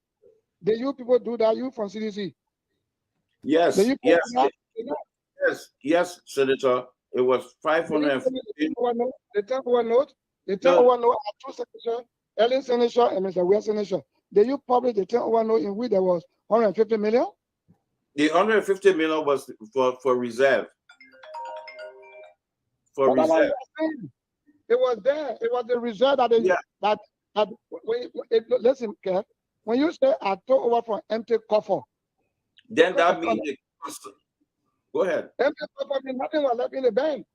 Do you people do that? You from CDC? Yes, yes, Senator. It was 550. The 10-1 note at two signatures, Ellen signature and Mr. Weah signature. Did you publish the 10-1 note in which there was 150 million? The 150 million was for reserve. For reserve. It was there. It was the reserve that listen, Kev, when you say I took over from empty coffer, then that means go ahead. Empty coffer means nothing was left in the bank.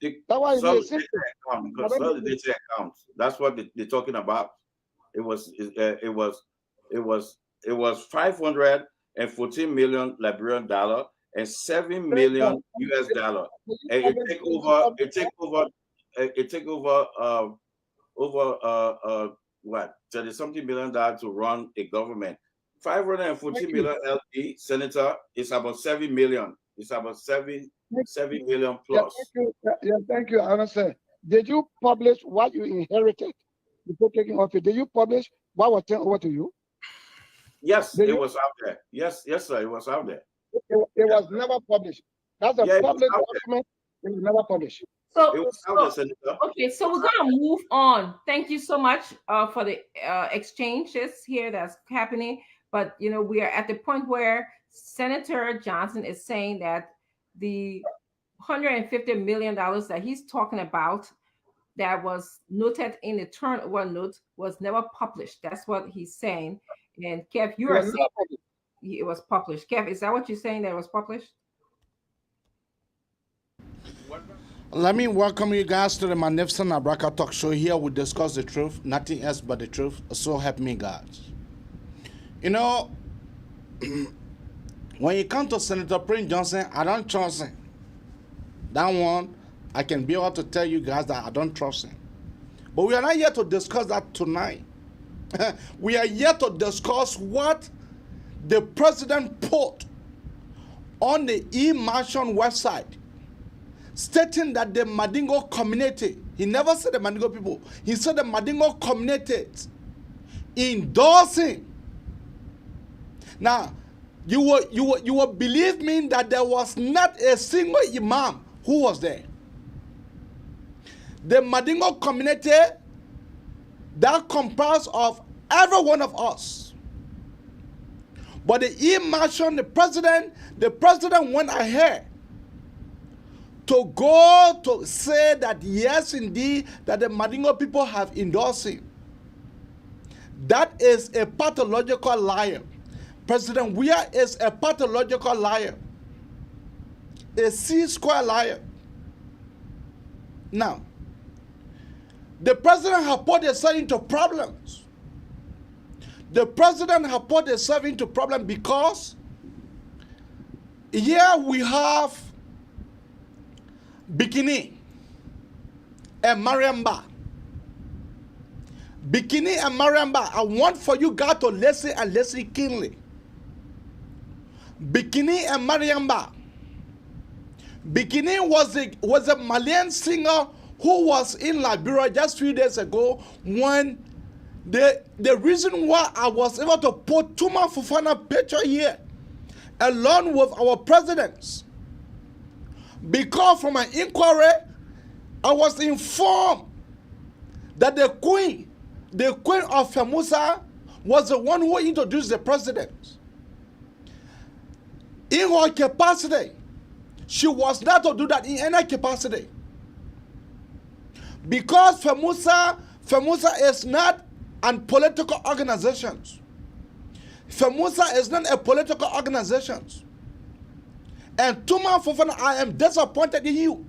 That's why it's data accounts. That's what they're talking about. It was 514 million Liberian dollar and $7 million US dollar. And it take over what, 30-something million dollars to run a government. 540 million LP, Senator, is about 7 million. It's about 7 million plus. Thank you. I understand. Did you publish what you inherited before taking office? Did you publish what was turned over to you? Yes, it was out there. Yes, sir, it was out there. It was never published. That's a public document. It was never published. Okay, so we're gonna move on. Thank you so much for the exchanges here that's happening. But we are at the point where Senator Johnson is saying that the $150 million that he's talking about that was noted in the turnover note was never published. That's what he's saying. And Kev, you are saying it was published. Kev, is that what you're saying, that it was published? Let me welcome you guys to the Magnificent Abraka Talk Show. Here we discuss the truth, nothing else but the truth. So help me God. When you come to Senator Prince Johnson, I don't trust him. That one, I can be able to tell you guys that I don't trust him. But we are not here to discuss that tonight. We are here to discuss what the president put on the e-Mansion website, stating that the Mandingo community, he never said the Mandingo people, he said the Mandingo community endorsing. Now, you will believe me that there was not a single imam who was there. The Mandingo community that comprised of every one of us. But the e-Mansion, the president went ahead to go to say that yes, indeed, that the Mandingo people have endorsed him. That is a pathological liar. President Weah is a pathological liar. A C-square liar. Now, the president has put himself into problems. The president has put himself into problem because here we have Bikini and Mariamba. Bikini and Mariamba, I want for you guys to listen and listen keenly. Bikini and Mariamba. Bikini was a Malian singer who was in Liberia just 3 days ago when the reason why I was able to put Tuma Fofana picture here along with our presidents, because from an inquiry I was informed that the queen of Femusa was the one who introduced the president. In her capacity, she was not to do that in any capacity. Because Femusa is not a political organization. Femusa is not a political organization. And Tuma Fofana, I am disappointed in you.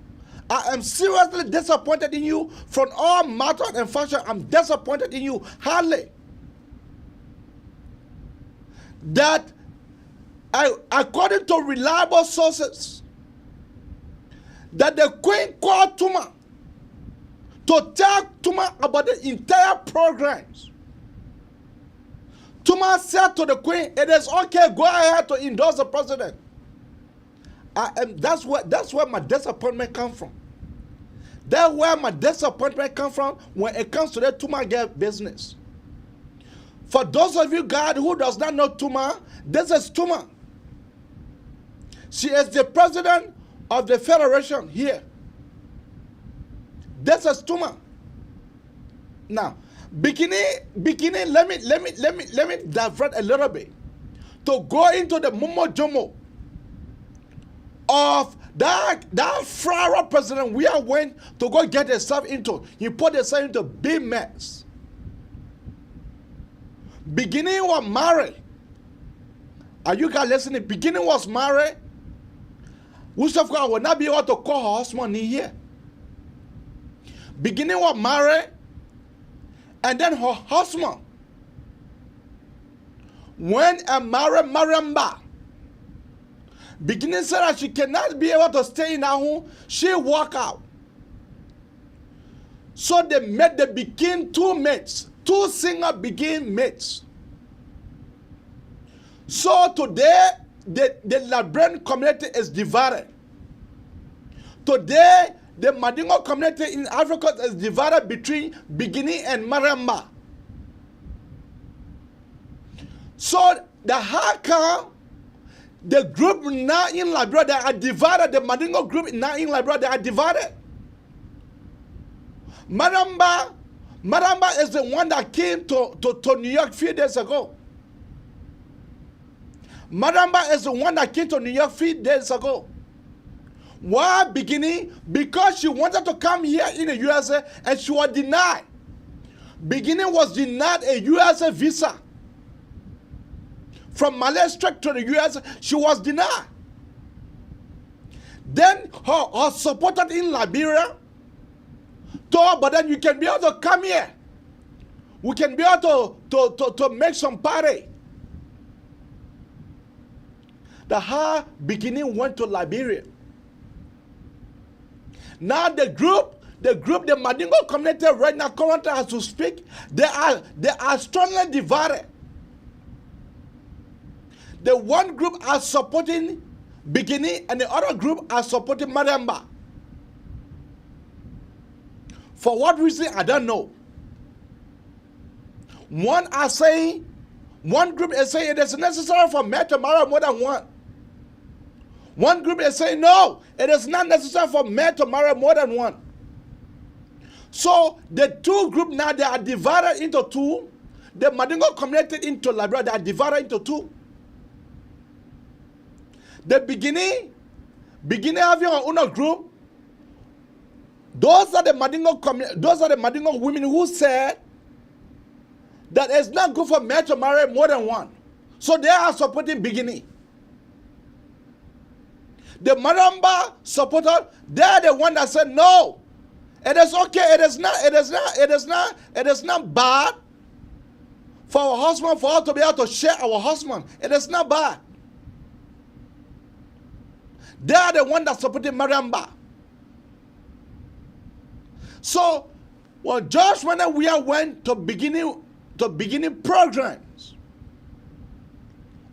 I am seriously disappointed in you from all matter and function. I'm disappointed in you hardly. That according to reliable sources, that the queen called Tuma to tell Tuma about the entire programs. Tuma said to the queen, it is okay, go ahead to endorse the president. That's where my disappointment comes from. That's where my disappointment comes from when it comes to the Tuma girl business. For those of you guys who does not know Tuma, this is Tuma. She is the president of the federation here. This is Tuma. Now, Bikini, let me divert a little bit to go into the Momo Jomo of that flower president Weah went to go get himself into. He put himself into big mess. Beginning was married. Are you guys listening? Beginning was married. Which of course will not be able to call her husband in here. Beginning was married, and then her husband went and married Mariamba. Beginning said that she cannot be able to stay in her home. She walked out. So they became two mates. Two singer became mates. So today, the Liberian community is divided. Today, the Mandingo community in Africa is divided between Bikini and Mariamba. So how come the group now in Liberia, they are divided, the Mandingo group now in Liberia, they are divided. Mariamba is the one that came to New York a few days ago. Mariamba is the one that came to New York a few days ago. Why Bikini? Because she wanted to come here in the USA and she was denied. Bikini was denied a USA visa. From Malay straight to the USA, she was denied. Then her supporters in Liberia told, but then you can be able to come here. We can be able to make some party. The her Bikini went to Liberia. Now the Mandingo community right now, currently as to speak, they are strongly divided. The one group are supporting Bikini and the other group are supporting Mariamba. For what reason, I don't know. One group is saying it is necessary for men to marry more than one. One group is saying no, it is not necessary for men to marry more than one. So the two groups now, they are divided into two. The Mandingo community into Liberia, they are divided into two. The beginning having our own group. Those are the Mandingo women who said that it's not good for men to marry more than one. So they are supporting beginning. The Mariamba supporter, they are the one that said no. It is okay. It is not bad for our husband, for us to be able to share our husband. It is not bad. They are the one that supported Mariamba. So when George Weah went to beginning programs,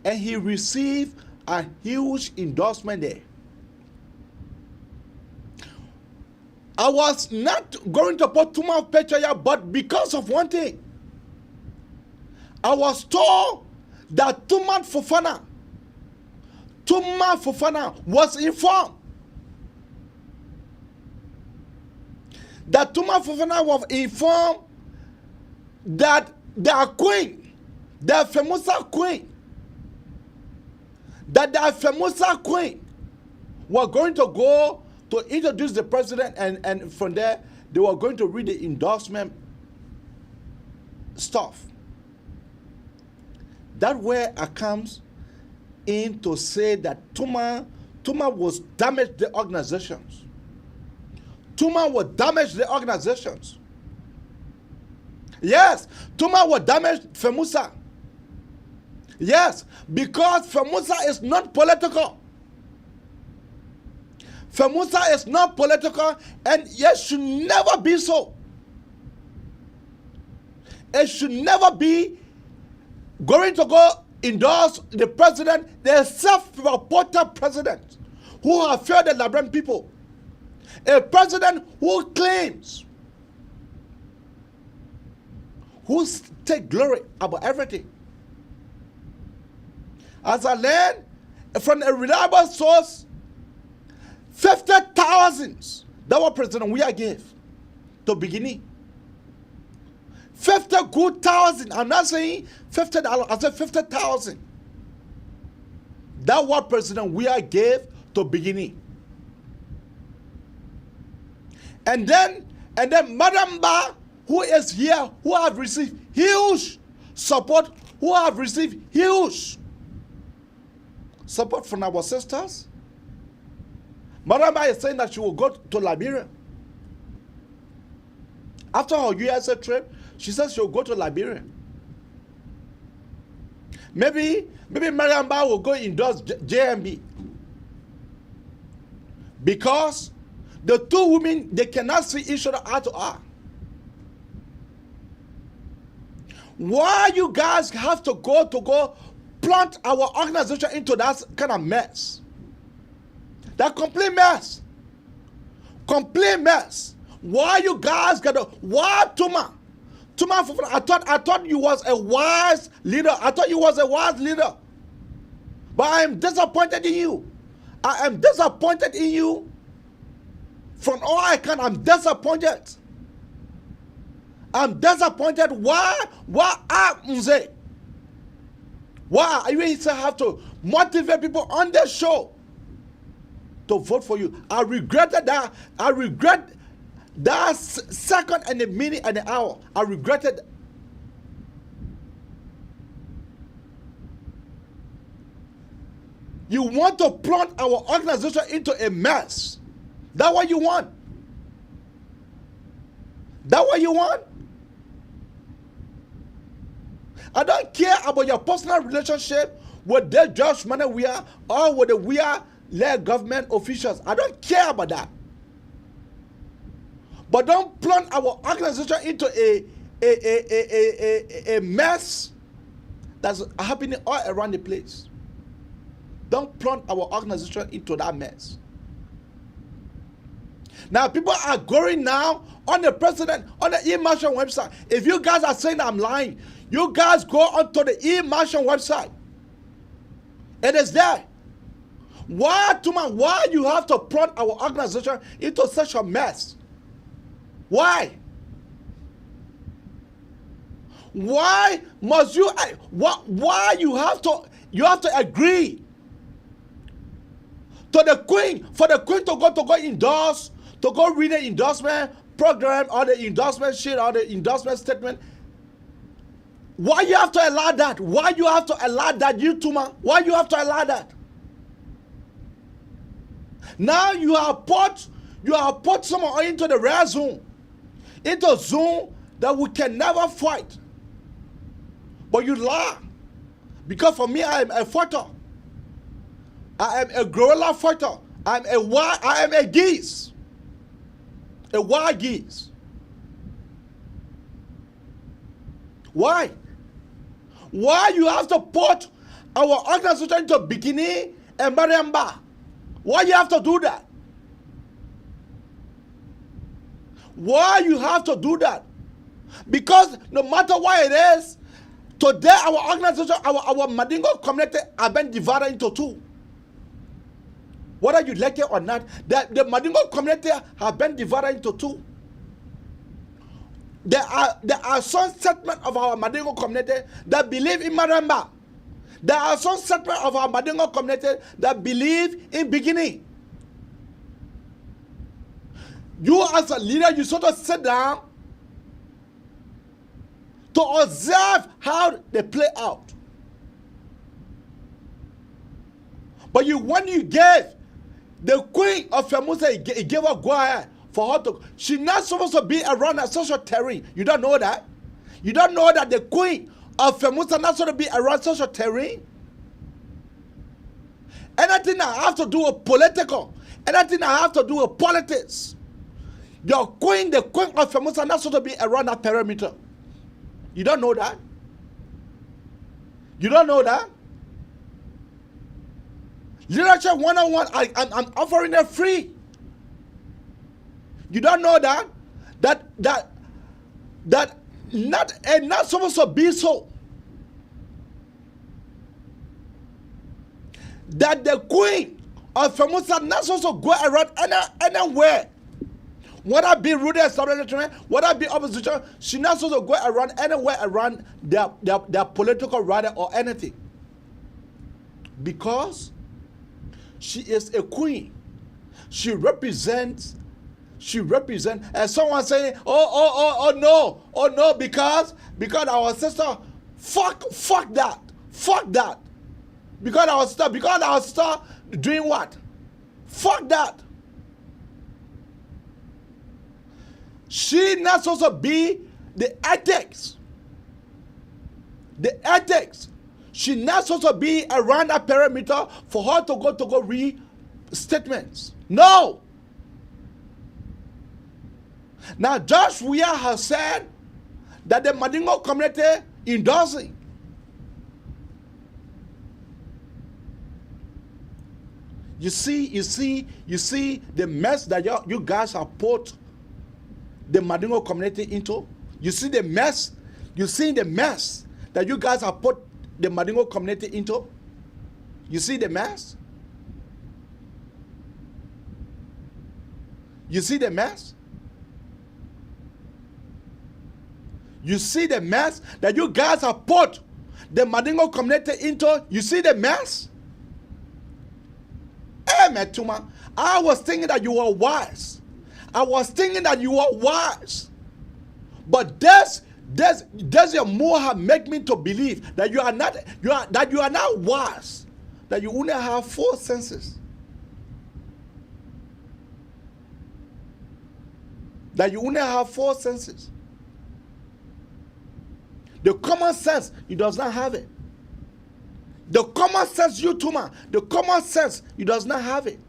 and he received a huge endorsement there. I was not going to put too much picture here, but because of one thing, I was told that Tuma Fofana was informed. That Tuma Fofana was informed that their queen, their Femusa queen, were going to go to introduce the president, and from there they were going to read the endorsement stuff. That where I comes in to say that Tuma was damaged the organizations. Tuma will damage the organizations. Yes, Tuma will damage Femusa. Yes, because Femusa is not political. Femusa is not political, and it should never be so. It should never be going to go endorse the president, the self-reported president who have failed the Liberian people. A president who claims, who take glory about everything. As I learned from a reliable source, 50,000 that what President Weah gave to beginning. 50 good thousand. I'm not saying $50. I said 50,000. That what President Weah gave to beginning. And then Madamba, who is here, who have received huge support, who have received huge support from our sisters. Madamba is saying that she will go to Liberia. After her USA trip, she says she will go to Liberia. Maybe Madamba will go endorse JMB. Because the two women, they cannot see each other eye to eye. Why you guys have to go plant our organization into that kind of mess? That complete mess. Complete mess. Why you guys why Tuma Fofana? I thought you was a wise leader. I thought you was a wise leader. But I am disappointed in you. I am disappointed in you. From all I can, I'm disappointed. I'm disappointed. Why Mze? Why you have to motivate people on the show to vote for you? I regretted that. I regret that second and the minute and the hour. I regretted. You want to plunge our organization into a mess. That's what you want. That's what you want. I don't care about your personal relationship with the George Weah or with the Weah-led government officials. I don't care about that. But don't plunge our organization into a mess that's happening all around the place. Don't plunge our organization into that mess. Now, people are going now on the president, on the e-marshal website. If you guys are saying I'm lying, you guys go onto the e-marshal website. It is there. Why you have to plunge our organization into such a mess? Why? Why must you? Why you have to agree to the queen, for the queen to go endorse, to go read the endorsement program or the endorsement sheet or the endorsement statement? Why you have to allow that? Why you have to allow that, you Tuma? Why you have to allow that? Now you have put someone into the rare zone, into a zone that we can never fight. But you lie. Because for me, I am a fighter. I am a gorilla fighter. I am a geese. A wild geese. Why? Why you have to put our organization into bikini and Mariamba? Why you have to do that? Why you have to do that? Because no matter what it is, today our organization, our Mandingo community have been divided into two. Whether you like it or not, the Mandingo community have been divided into two. There are some segments of our Mandingo community that believe in Maramba. There are some segments of our Mandingo community that believe in beginning. You as a leader, you sort of sit down to observe how they play out. But when you gave the queen of Femusa, he gave her Weah for her to, she's not supposed to be around a social terrain. You don't know that? You don't know that the queen of Femusa not supposed to be around social terrain? Anything I have to do with political, anything I have to do with politics, your queen, the queen of Femusa not supposed to be around that perimeter. You don't know that? You don't know that? Literature 101, I'm offering it free. You don't know that? That not supposed to be so. That the queen of Femusa not supposed to go around anywhere. Whether be rooted establishment, whether be opposition, she not supposed to go around anywhere around their political rally or anything. Because she is a queen. She represents, and someone saying, oh no, because our sister, fuck that. Because our sister doing what? Fuck that. She not supposed to be the ethics. The ethics. She not supposed to be around that perimeter for her to go read statements. No. Now, Judge Weah has said that the Mandingo community endorsing. You see the mess that you guys have put the Mandingo community into. You see the mess. You see the mess that you guys have put the Mandingo community into. You see the mess. You see the mess. You see the mess that you guys have put the Mandingo community into. You see the mess. Hey, Metuma, I was thinking that you were wise. I was thinking that you were wise. But does your more make me to believe that you are not wise, that you only have 4 senses, that you only have 4 senses. The common sense, you does not have it. The common sense, you Tuma, the common sense, you does not have it.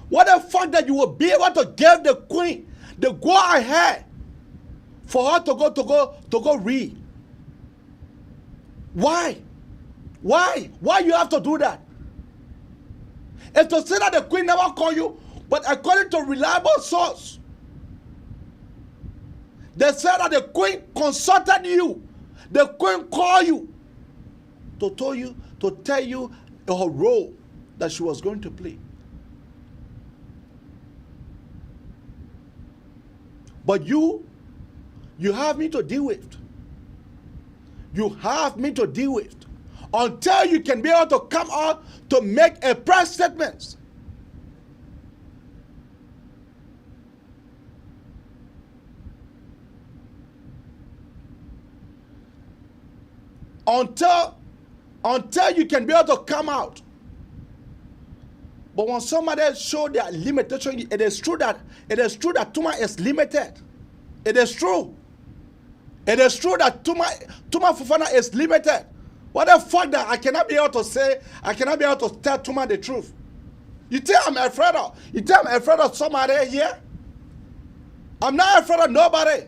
What the fuck that you will be able to give the queen the go ahead for her to go read? Why? Why you have to do that? If to say that the queen never called you, but according to reliable source, they said that the queen consulted you. The queen called you to tell you her role that she was going to play. But you have me to deal with. You have me to deal with. Until you can be able to come out to make a press statement. Until you can be able to come out. But when somebody show their limitation, it is true that Tuma is limited. It is true. It is true that Tuma Fofana is limited. What the fuck that I cannot be able to say, I cannot be able to tell Tuma the truth. You think I'm afraid of? You think I'm afraid of somebody here? I'm not afraid of nobody.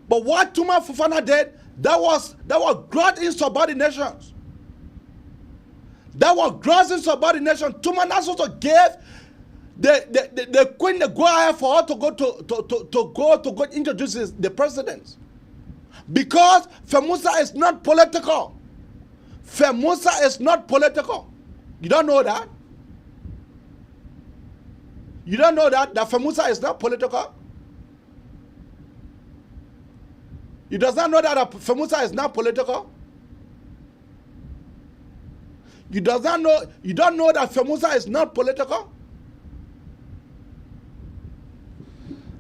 But what Tuma Fofana did, that was gross insubordination. That was gross insubordination. Tuma not supposed to give the queen the go ahead for her to go introduce the president. Because Femusa is not political. Femusa is not political. You don't know that? You don't know that Femusa is not political? You does not know that Femusa is not political? You don't know that Femusa is not political?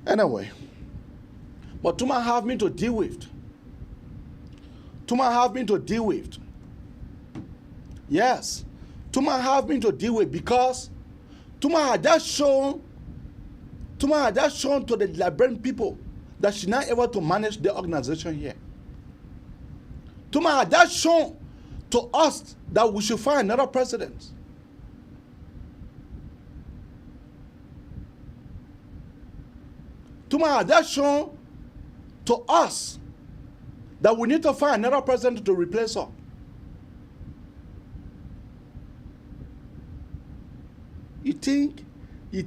Anyway, but Tuma have me to deal with. Tuma have me to deal with. Yes, Tuma have me to deal with because Tuma had just shown to the Liberian people that she's not able to manage the organization here. Tuma had just shown to us that we should find another president. Tuma had just shown to us that we need to find another president to replace her. You think he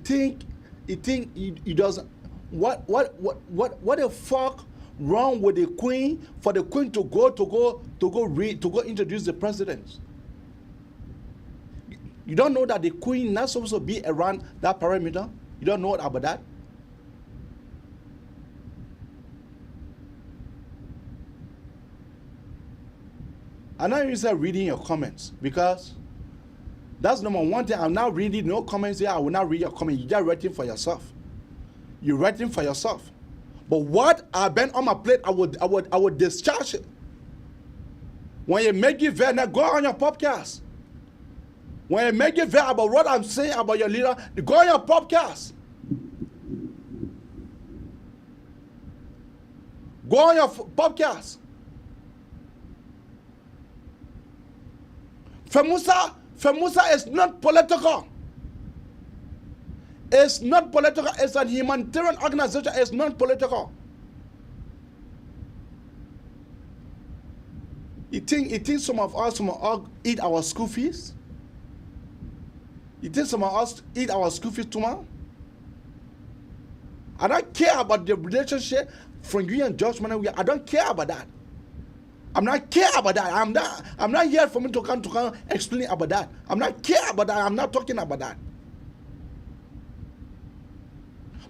doesn't? What the fuck wrong with the queen for the queen to go introduce the president? You don't know that the queen not supposed to be around that perimeter? You don't know about that? I'm not even reading your comments because that's number one thing. I'm not reading no comments here. I will not read your comments. You're just writing for yourself. You're writing for yourself. But what I've been on my plate, I would discharge it. When you make it very, now go on your podcast. When you make it very about what I'm saying about your leader, go on your podcast. Go on your podcast. Femusa is not political. It's not political. It's a humanitarian organization. It's not political. You think some of us eat our school fees? You think some of us eat our school fees tomorrow? I don't care about the relationship from you and George Manawi. I don't care about that. I'm not care about that. I'm not here for me to come explain about that. I'm not care about that. I'm not talking about that.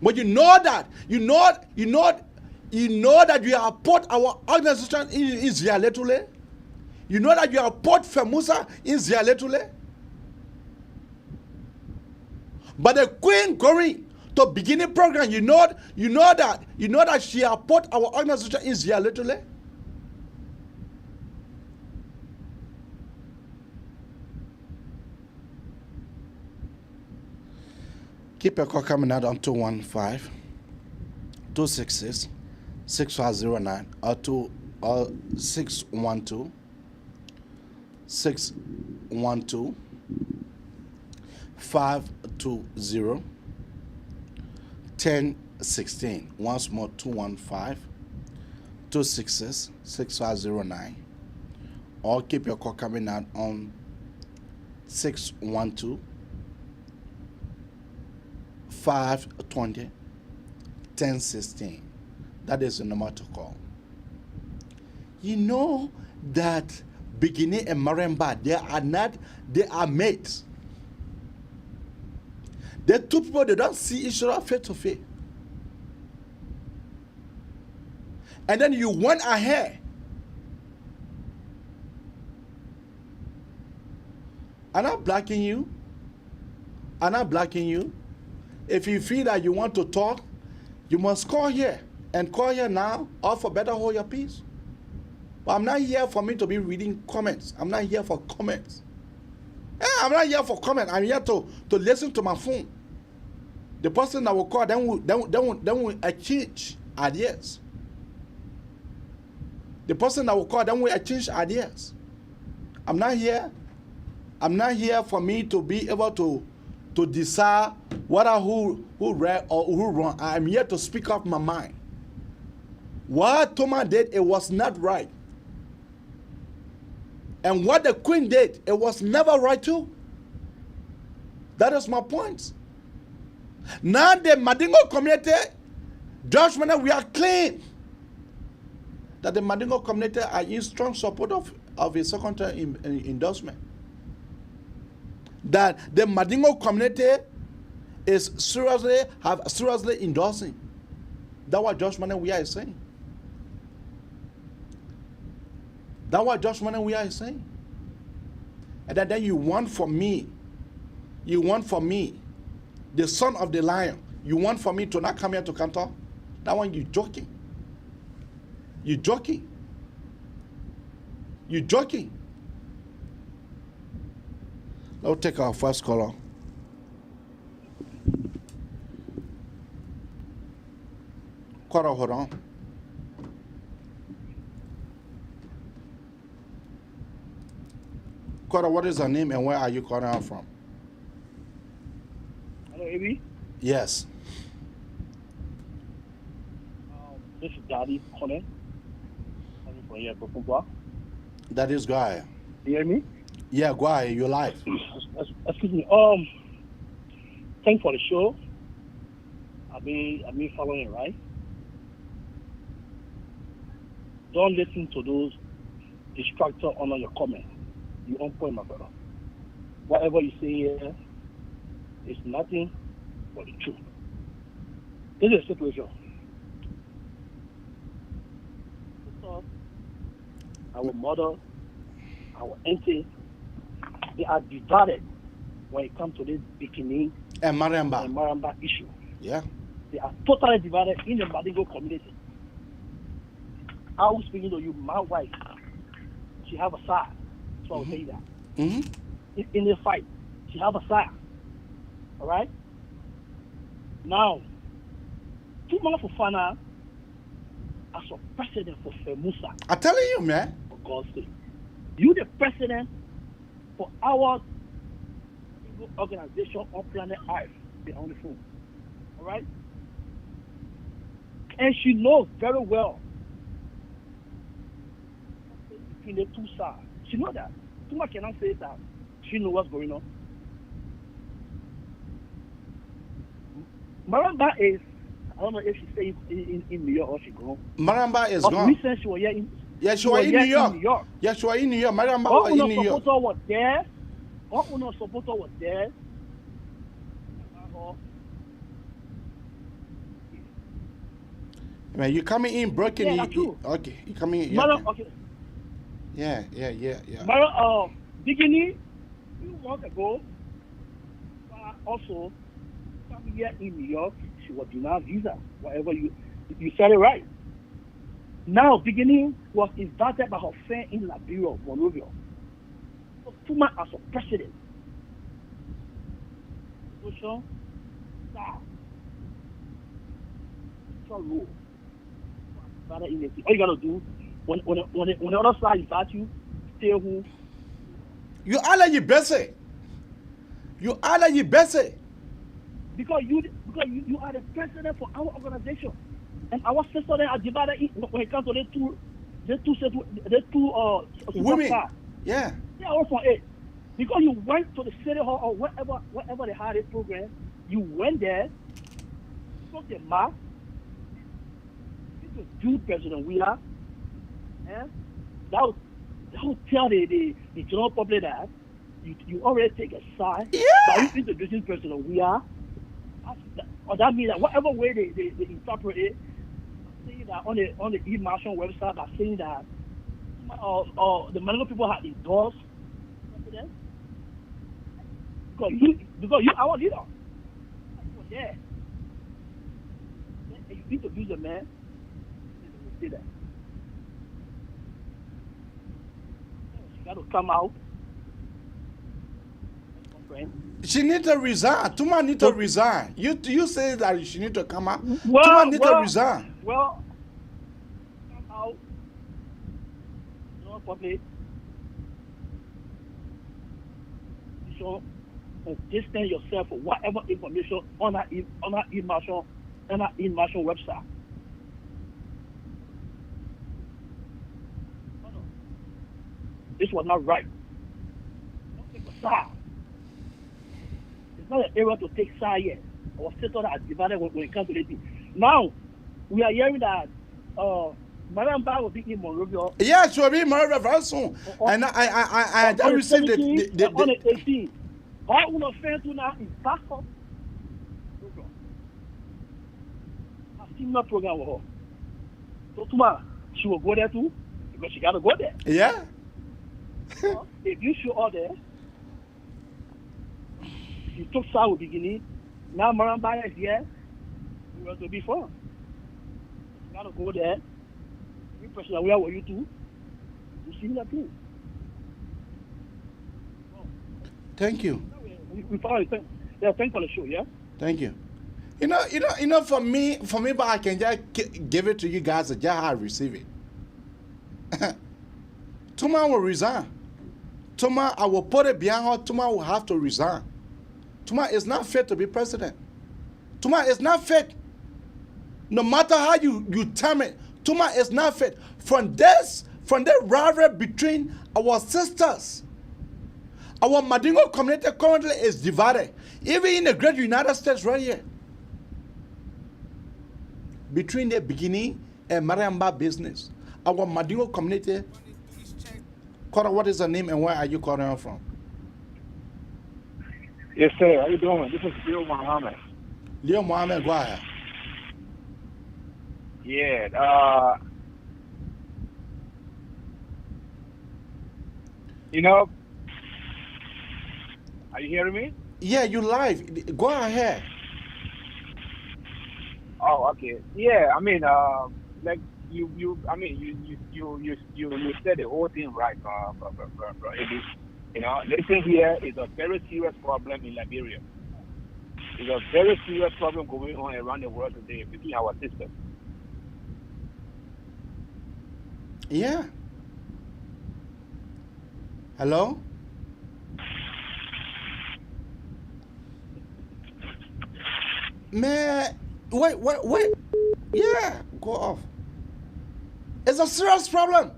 But you know that you have put our organization in Zialetule. You know that you have put Femusa in Zialetule. But the queen going to beginning program, you know that she has put our organization in Zialetule. Keep your call coming out on 215-266-6509 or 612-612-520-1016. Once more, 215-266-6509 or keep your call coming out on 612-520-1016. That is the number to call. You know that Beginning and Maremba, they are mates. They're two people, they don't see each other face to face. And then you went ahead. I'm not blocking you. I'm not blocking you. If you feel that you want to talk, you must call here. And call here now, or for better hold your peace. But I'm not here for me to be reading comments. I'm not here for comments. I'm not here for comments. I'm here to listen to my phone. The person that will call, then will exchange ideas. The person that will call, then we exchange ideas. I'm not here for me to be able to decide whether who right or who wrong. I'm here to speak up my mind. What Thomas did, it was not right. And what the Queen did, it was never right too. That is my point. Now the Mandingo community, judgment, we are clean. That the Mandingo community are in strong support of a second term endorsement. That the Mandingo community is seriously endorsing. That's what judgment we are saying. That's what judgment we are saying. And then you want for me, the son of the lion, you want for me to not come here to Cantor? That one you joking. You joking. You joking. Let's take our first caller. Caller, hold on. Caller, what is your name and where are you calling out from? Hello, Abi. Yes. This is Daddy calling. That is Guy. You hear me? Yeah, Guy, you're live. Excuse me. Thanks for the show. I've been following it, right? Don't listen to those distractors on your comment. You on point, my brother. Whatever you say here is nothing but the truth. This is the situation. Our mother, our auntie, they are divided when it comes to this bikini and Maramba issue. Yeah. They are totally divided in the Mandingo community. I was speaking to you, my wife, she have a side. So I will say that. In the fight, she have a side. All right? Now, 2 months for Fana as a president for FEMUSA. I'm telling you, man. For God's sake. You the president for our organization on planet Earth. They're on the phone. All right? And she knows very well between the two sides. She knows that. Too much cannot say that. She knows what's going on. Maramba is, I don't know if she stays in New York or she gone. Maramba is gone. Recent she was here in, yeah, she was in New York. Yeah, she was in New York. Maramba was in New York. Was there. All UNO supporter was there. Man, you coming in broken. Yeah, okay, you coming in. Okay. Yeah. Beginning, 2 months ago, also, come here in New York, she was denied visa. Whatever you said it right. Now, beginning was invited by her friend in Liberia, Monrovia. So, Tuma as a president. So, rule. All you gotta do when the other side invite you, stay home. You are like you busy. You are like you busy. Because you are the president for our organization, and our sisters are divided when it comes to the two women. Yeah. They are all for it. Because you went to the city hall or wherever they had a program, you went there, took the mask, you President Weah, and that would tell the general public that you already take a side. Yeah. By you introducing President Weah, or that means that whatever way they interpret it, saying that on the e-marshal website, by saying that the Mandingo people had endorsed President because you our leader. Yeah. And you introduce the man. See that. She got to come out. She need to resign. Tuma need to resign. You say that she need to come out. Well, Tuma need to resign. Well, come out public so distance yourself from whatever information on our e-marshal website. This was not right. Don't take a side. It's not an area to take side yet. Our status are divided when it comes to this. Now, we are hearing that Madam Ba will be in Monrovia. Yeah, she will be in Monrovia very soon. And I just received the on the 18th. How will offend to now is pastor? A similar program with her. So tomorrow she will go there too because she gotta go there. Yeah. If you show all there, you took South beginning. Now Madam Ba is here. You want to be fun. You gotta go there. You person where were you too? You see that too. Thank you. We found it. Yeah, thanks for the show, yeah? Thank you. You know, for me, but I can just give it to you guys just how I receive it. Tuma will resign. Tuma, I will put it behind her. Tuma will have to resign. Tuma is not fit to be president. Tuma is not fit. No matter how you term it, Tuma is not fit. From the rivalry between our sisters, our Mandingo community currently is divided. Even in the great United States right here. Between the beginning and Mariamba business. Our Mandingo community. What is the name and where are you calling from? Yes, sir. How you doing? This is Leo Muhammad. Leo Muhammad, go ahead. Yeah. You know, are you hearing me? Yeah, you live. Go ahead. Oh, okay. Yeah, I mean, like you said the whole thing right, bro. You know, listen here is a very serious problem in Liberia. It's a very serious problem going on around the world today between our sisters. Yeah. Hello? Man, wait. Yeah, go off. It's a serious problem.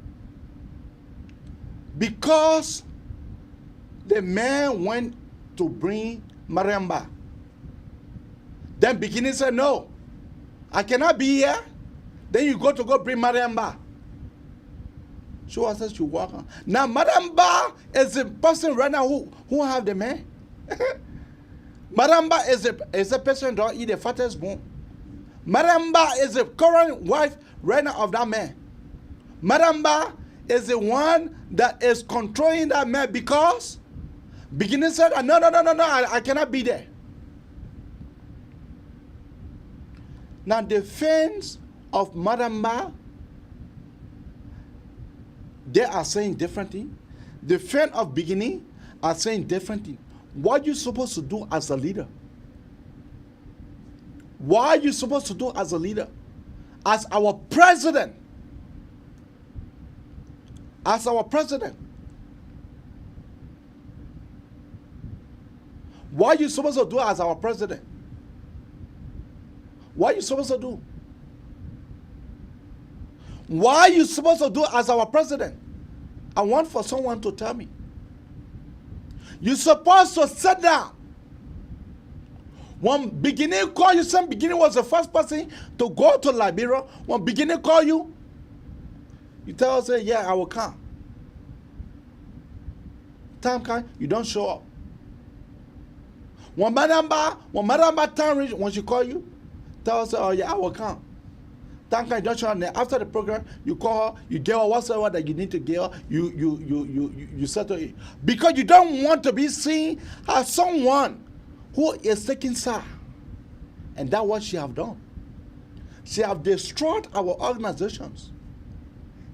Because the man went to bring Mariamba. Then beginning said, no, I cannot be here. Then you go bring Mariamba. She was said she walk on. Now Mariamba is the person right now who have the man. Mariamba is a person that eat the fattest bone. Mariamba is the current wife right now of that man. Mariamba is the one that is controlling that man because beginning said, no, I cannot be there. Now the fans of Mariamba, they are saying different things. The fans of beginning are saying different things. What are you supposed to do as a leader? What are you supposed to do as a leader? As our president. As our president. What are you supposed to do as our president? What are you supposed to do? What are you supposed to do as our president? I want for someone to tell me. You're supposed to sit down. When beginning call you, some beginning was the first person to go to Liberia. When beginning call you, you tell us, yeah, I will come. Time come, you don't show up. When Madamba time reach, when she call you, tell us, oh yeah, I will come. Time come, you don't show up. After the program, you call her, you give her whatsoever that you need to give her, you settle it. Because you don't want to be seen as someone who is taking side. And that's what she have done. She have destroyed our organizations.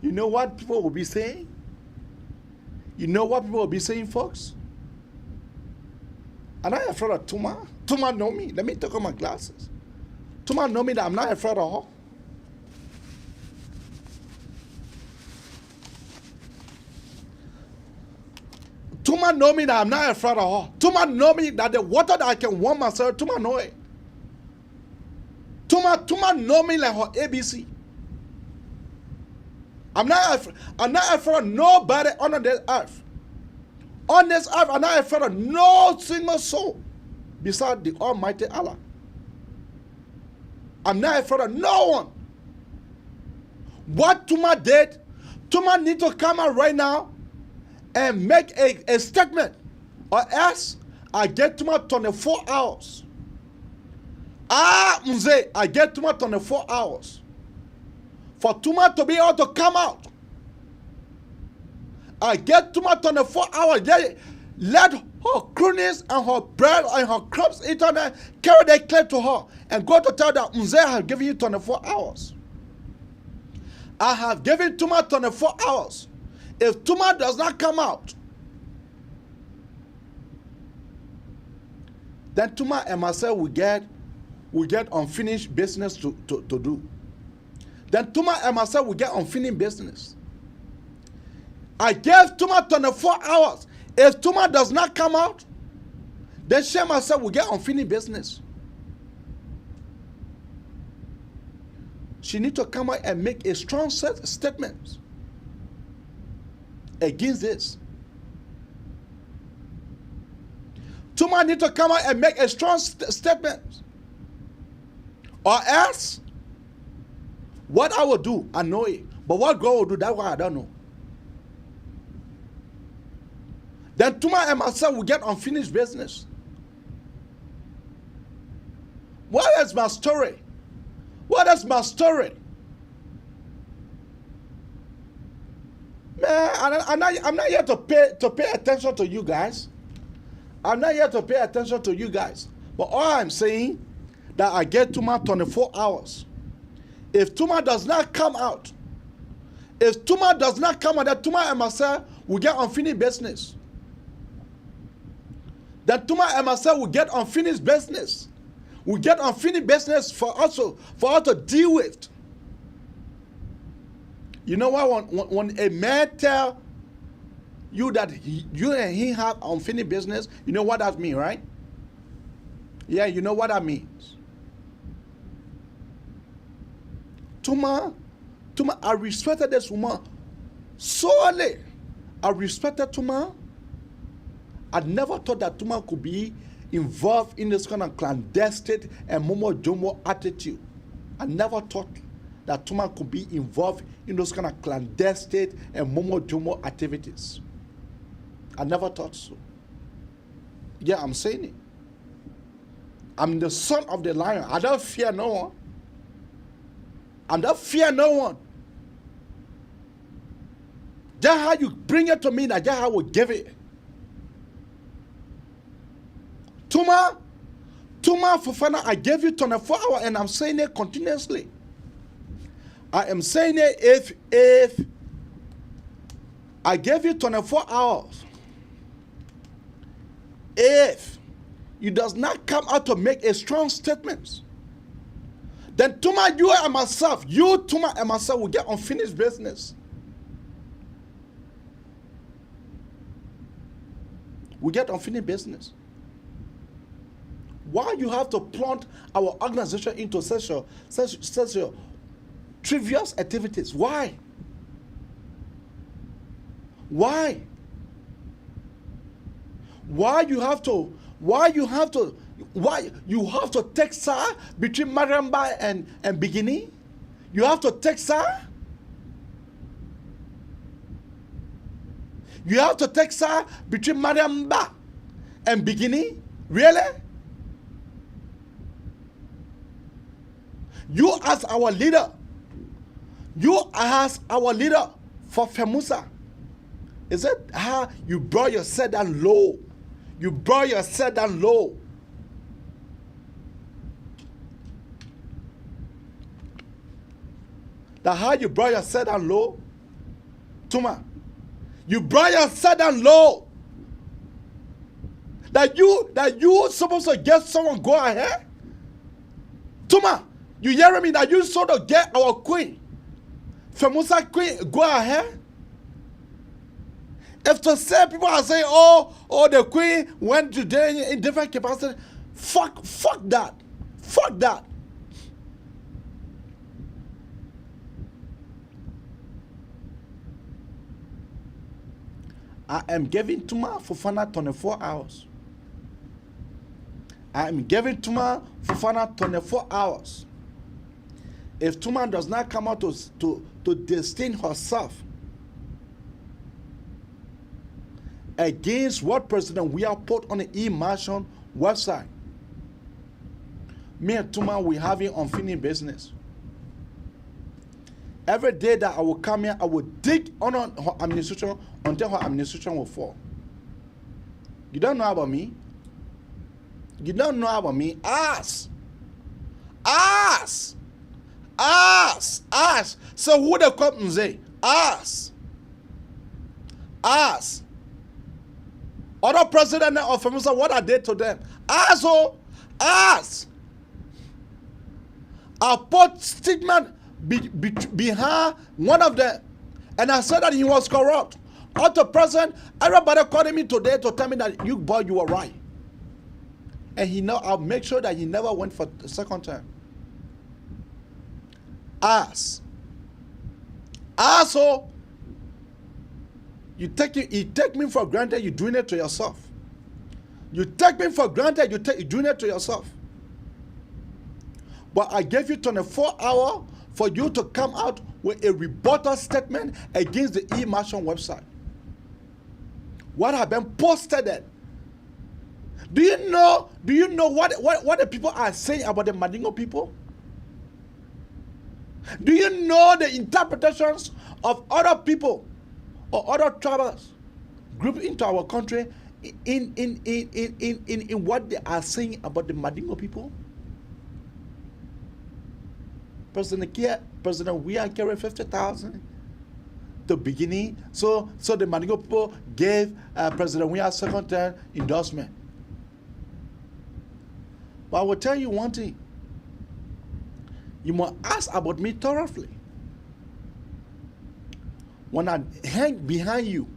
You know what people will be saying? You know what people will be saying, folks? I'm not afraid of Tuma. Tuma know me. Let me take off my glasses. Tuma know me that I'm not afraid of her. Tuma know me that I'm not afraid of her. Tuma know me that the water that I can warm myself, Tuma know it. Tuma know me like her ABC. I'm not afraid of nobody on this earth. On this earth, I'm not afraid of no single soul beside the Almighty Allah. I'm not afraid of no one. What Tuma did, Tuma need to come out right now and make a statement, or else I get Tuma 24 hours. Mzee, I get Tuma 24 hours. For Tuma to be able to come out. I get Tuma 24 hours. Let her cronies and her bread and her crops eat on her, carry their claim to her, and go to tell that Mzee, I have given you 24 hours. I have given Tuma 24 hours. If Tuma does not come out, then Tuma and myself will get unfinished business to do. Then Tuma and myself will get unfinished business. I gave Tuma 24 hours. If Tuma does not come out, then she and myself will get unfinished business. She needs to come out and make a strong statement against this. Tuma needs to come out and make a strong statement. Or else, what I will do, I know it. But what God will do, that's why I don't know. Then Tuma and myself will get unfinished business. What is my story? What is my story? Man, I'm not here to pay attention to you guys. I'm not here to pay attention to you guys. But all I'm saying, that I get Tuma 24 hours. If Tuma does not come out, then Tuma and myself will get unfinished business. Then Tuma and myself will get unfinished business. We get unfinished business for us to deal with. You know what? When a man tell you that you and he have unfinished business, you know what that means, right? Yeah, you know what that means. Tuma, I respected this woman solely. I respected Tuma. I never thought that Tuma could be involved in this kind of clandestine and Momo Jomo attitude. I never thought that Tuma could be involved in those kind of clandestine and Momo Jomo activities. I never thought so. Yeah, I'm saying it. I'm the son of the lion. I don't fear no one. I don't fear no one. That's how you bring it to me, that's how I will give it. Tuma Fofana, I gave you 24 hours and I'm saying it continuously. I am saying it if I gave you 24 hours, if you does not come out to make a strong statement, then Tuma, you and myself, Tuma and myself will get unfinished business. We get unfinished business. Why you have to plunge our organization into such trivial activities? Why? Why you have to take side between Maramba and Bikini? You have to take side? You have to take side between Maramba and Bikini? Really? You as our leader for FEMUSA, is it how you brought yourself down low? You brought yourself down low. That how you brought yourself down low? Tuma, you brought yourself down low. That you supposed to get someone go ahead? Tuma, you hearing me that you sort of get our queen, FEMUSA queen, go ahead? If to say people are saying, oh, the Queen went today in different capacity, fuck that. Fuck that. I am giving Tuma Fofana 24 hours. I am giving Tuma Fofana 24 hours. If Tuma does not come out to disdain herself against what President Weah put on the e-marshal website, me and Tuma, we having unfinished business. Every day that I will come here, I will dig on her administration until her administration will fall. You don't know about me? You don't know about me? Ask. Ask. Ask. Ask. So who they come and say? Ask. Ask. Other president of FEMUSA, what I did to them? Ask. Oh. Ask. I put statement behind one of them, and I said that he was corrupt. Up to present, everybody calling me today to tell me that you were right. And I'll make sure that he never went for the second time. Ask. So you take me for granted, you're doing it to yourself. You take me for granted, you're doing it to yourself. But I gave you 24 hours for you to come out with a rebuttal statement against the e-marshal website. What have been posted there? Do you know what the people are saying about the Mandingo people? Do you know the interpretations of other people or other tribes grouped into our country in what they are saying about the Mandingo people? President Weah carried 50,000 the beginning, so the Mandingo people gave President Weah second term endorsement. But I will tell you one thing. You must ask about me thoroughly. When I hang behind you,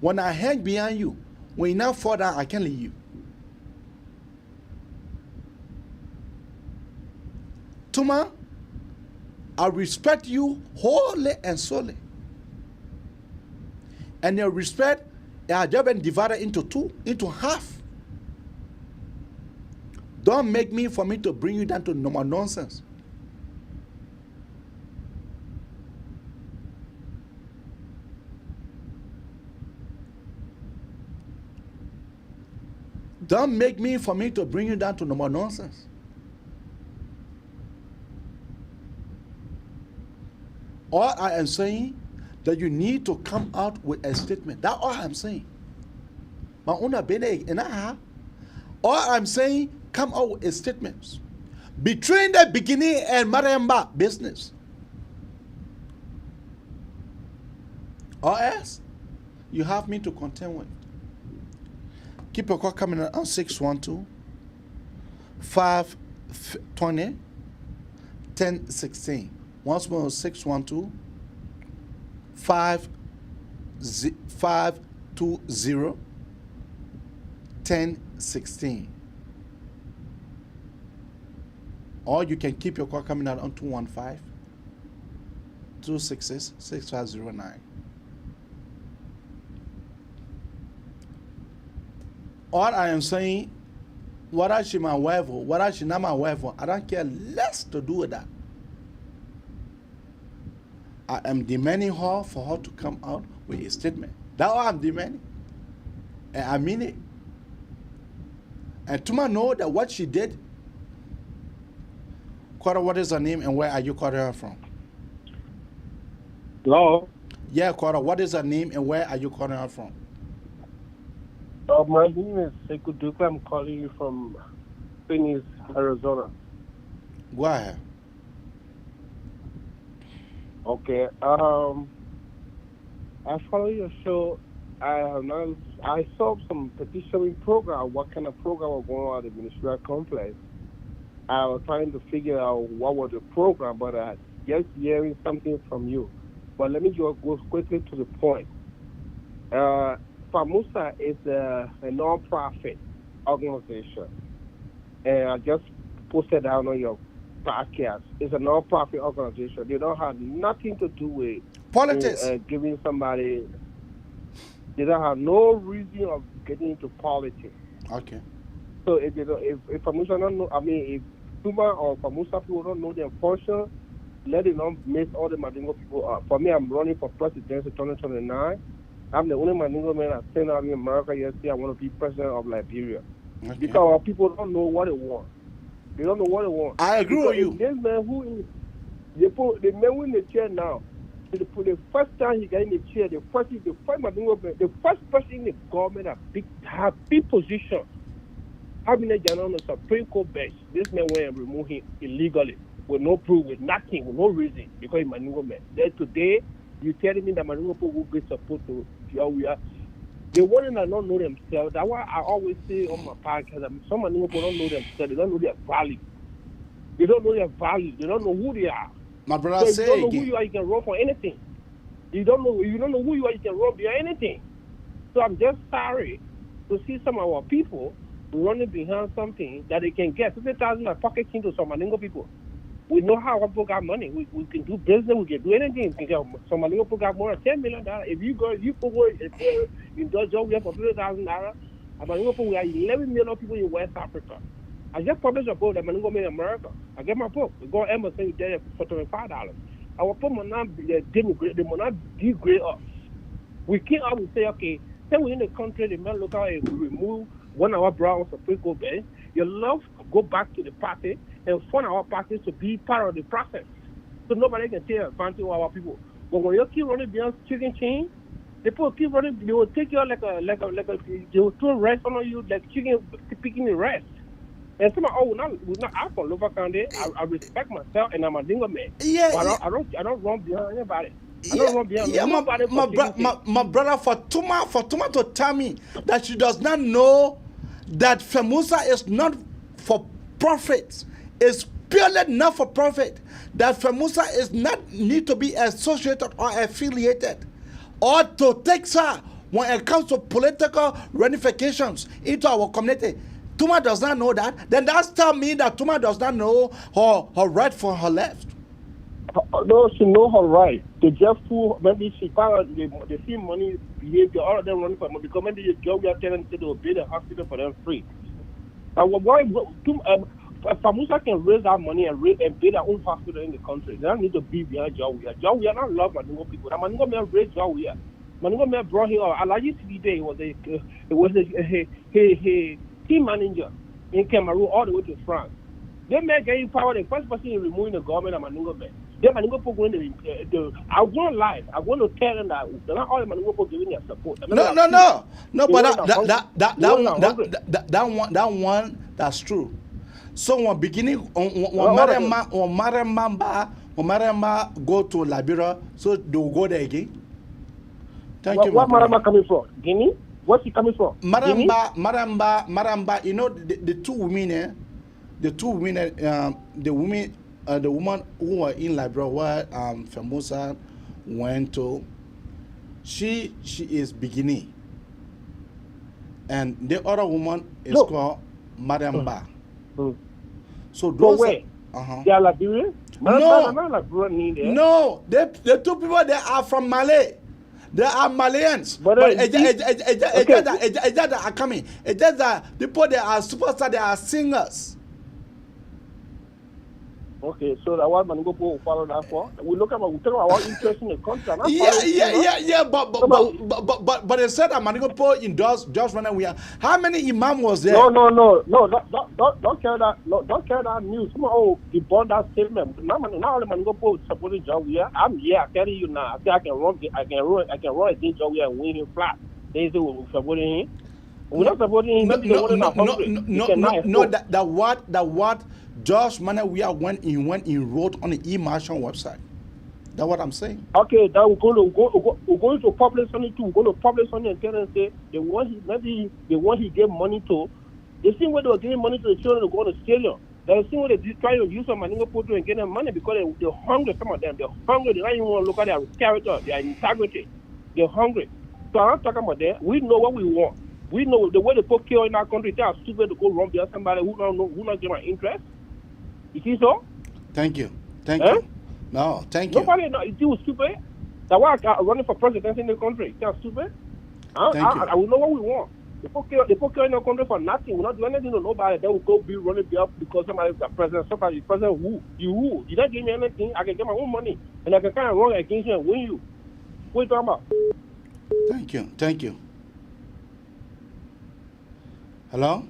when you now fall down, I can't leave you. Tuma, I respect you wholly and solely. And your respect has just been divided into half. Don't make me for me to bring you down to normal nonsense. Don't make me for me to bring you down to normal nonsense. All I am saying that you need to come out with a statement. That's all I'm saying. All I'm saying, come out with a statement. Between the beginning and Mariamba business. Or else, you have me to contend with. Keep your call coming on 612 520 1016. Once more, 612 520 1016. Or you can keep your call coming out on 215 266 6509. All I am saying, whether she my wife or whether she not my wife, I don't care less to do with that. I am demanding her for her to come out with a statement. That's all I'm demanding. And I mean it. And Tuma know that what she did. Quora, what is her name and where are you calling her from? Hello? Yeah, Quora, what is her name and where are you calling her from? My name is Sekou Duke. I'm calling you from Phoenix, Arizona. Go ahead. Okay. I follow your show. I saw some petitioning program. What kind of program was going on at the ministerial complex? I was trying to figure out what was the program, but I just hearing something from you. But let me just go quickly to the point. FAMUSA is a non-profit organization, and I just posted down on your podcast. It's a non-profit organization. They don't have nothing to do with politics. Giving somebody. They don't have no reason of getting into politics. Okay. So if FAMUSA don't know, I mean, if Tuma or FAMUSA people don't know their function, let it not mess all the Mandingo people up. For me, I'm running for president in 2029. I'm the only Mandingo man I sent out in America yesterday. I want to be president of Liberia. Okay. Because our people don't know what they want. They don't know what they want. I agree with you. This man who is, the man who in the chair now, the first time he got in the chair, the first person in the government have big position. Having a general on the Supreme Court bench, this man went and removed him illegally with no proof, with nothing, with no reason, because he's Mandingo man. Then today, you telling me that Mandingo people will be supposed to Weah. They want to not know themselves. That's why I always say on my podcast that some Mandingo people don't know themselves. They don't know their value. They don't know their value. They don't know who they are. My brother so say you don't know again. who you are, you can run for anything. You don't know who you are, you can run behind anything. So I'm just sorry to see some of our people running behind something that they can get 50,000 pocket into some Mandingo people. We know how our people got money. We can do business. We can do anything. We can get some Mandingo people got more than $10 million. If you put in Georgia for $50,000, Mandingo people, we are 11 million people in West Africa. I just published a book that Mandingo made in America. I get my book. We go to Amazon there for $25. Our people will not denigrate. They will not degrade us. We can't always say, okay, then we're in the country, the man look out and remove one of our brothers of Supreme Court bench. You love go back to the party and fund our parties to be part of the process. So nobody can take advantage of our people. But when you keep running beyond chicken chain, the people keep running, they will take you like a they will throw rest on you like chicken picking the rest. And some will not ask for Lower County. I respect myself and I'm a Dingo man. Yeah, but I don't run behind anybody. I don't run behind nobody. My brother, for Tuma to tell me that she does not know that FAMUSA is not for profit, is purely not for profit, that FAMUSA is not need to be associated or affiliated or to take her when it comes to political ramifications into our community. Tuma does not know that. Then that's tell me that Tuma does not know her right from her left. No, she know her right. They just fool. Maybe she found they see money behavior. All of them running for money because maybe the job we are telling them to build a hospital for them free. And why FAMUSA can raise that money and build their own hospital in the country. They don't need to be behind Weah. Weah not love Mandingo people. The Mandingo man raised Weah. Mandingo man brought him out. I used to be there. It was a team manager in Cameroon all the way to France. They may get in power. The first person in removing the government of Mandingo man. They Mandingo people going to. I won't lie. I want to tell them that they're not all the Mandingo people giving their support. No. But that one that's true. So when beginning when Maremma go to Liberia, so they will go there again. Thank you. Where Maremma coming from? Guinea? What's he coming from? Maremba. You know the two women, the woman who were in Liberia where FAMUSA went to. She is beginning, and the other woman is called Maremba. So those they are Liberian? No, the two people they are from Malay. They are Malayans. But are coming. It's just that people they are superstars, they are singers. Okay, so that one Mandingo will follow that for. We talk about our interest in the country. But they said that Mandingo endorsed just when we are. How many imam was there? No. Don't carry that. No, don't carry that news. He bought that statement. Now the Mandingo supporting Weah. I'm here. I tell you now. I say I can run against Weah and win him flat. They say we're supporting him. We're not supporting him. That what Josh Weah went in wrote on the e-marshal website. That's what I'm saying. Okay, then we're going to publish something too. We're going to publish something and tell them say the one he gave money to, the same way they were giving money to the children to go to the stadium. The same way they try to use some Mandingo people and get them money because they're hungry. Some of them they're hungry. They don't even want to look at their character, their integrity. They're hungry. So I'm not talking about that. We know what we want. We know the way they put chaos in our country. They are stupid to go run behind somebody who not get my interest. You see so? Thank you. Thank Eh? you. No, thank you. Nobody know it was stupid. That's why I'm running for president in the country. They are stupid. Thank you. I will know what we want. They put chaos in the country for nothing. We're not doing anything to nobody. They will go be running behind because somebody is the president. Somebody is president who? You who? You don't give me anything. I can get my own money. And I can kind of run against you and win you. What are you talking about? Thank you. Thank you. Hello?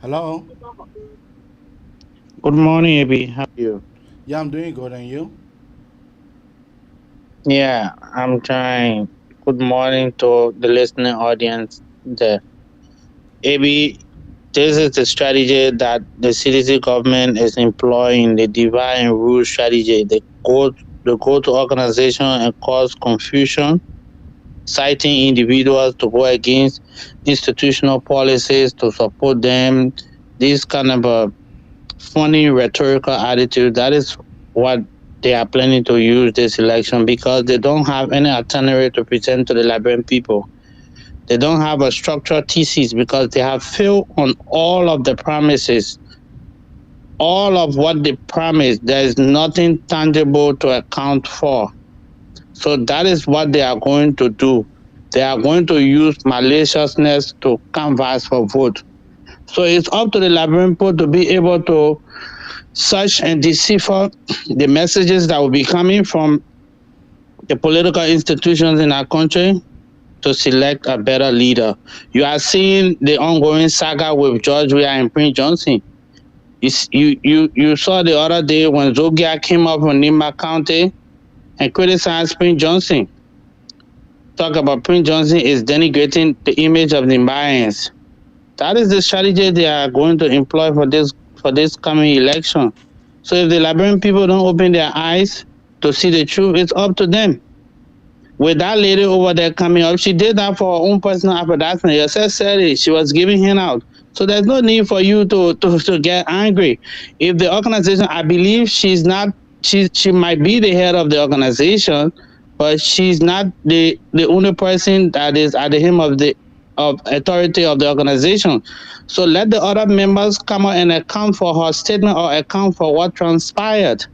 Hello? Good morning, AB. How are you? Yeah, I'm doing good. And you? Yeah, I'm trying. Good morning to the listening audience there. AB, this is the strategy that the CDC government is employing, the divide and rule strategy. They go to organization and cause confusion, citing individuals to go against institutional policies to support them. This kind of a funny rhetorical attitude, that is what they are planning to use this election, because they don't have any alternative to present to the Liberian people. They don't have a structured thesis because they have failed on all of the promises. All of what they promised, there is nothing tangible to account for. So that is what they are going to do. They are going to use maliciousness to canvass for vote. So it's up to the Liberian people to be able to search and decipher the messages that will be coming from the political institutions in our country to select a better leader. You are seeing the ongoing saga with George Weah and Prince Johnson. You saw the other day when Zogia came up from Nima County and criticized Prince Johnson. Talk about Prince Johnson is denigrating the image of the Mayans. That is the strategy they are going to employ for this coming election. So if the Liberian people don't open their eyes to see the truth, it's up to them. With that lady over there coming up, she did that for her own personal advertisement. Yourself said it. She was giving handout. So there's no need for you to get angry. If the organization, I believe she might be the head of the organization, but she's not the only person that is at the helm of authority of the organization. So let the other members come out and account for her statement or account for what transpired.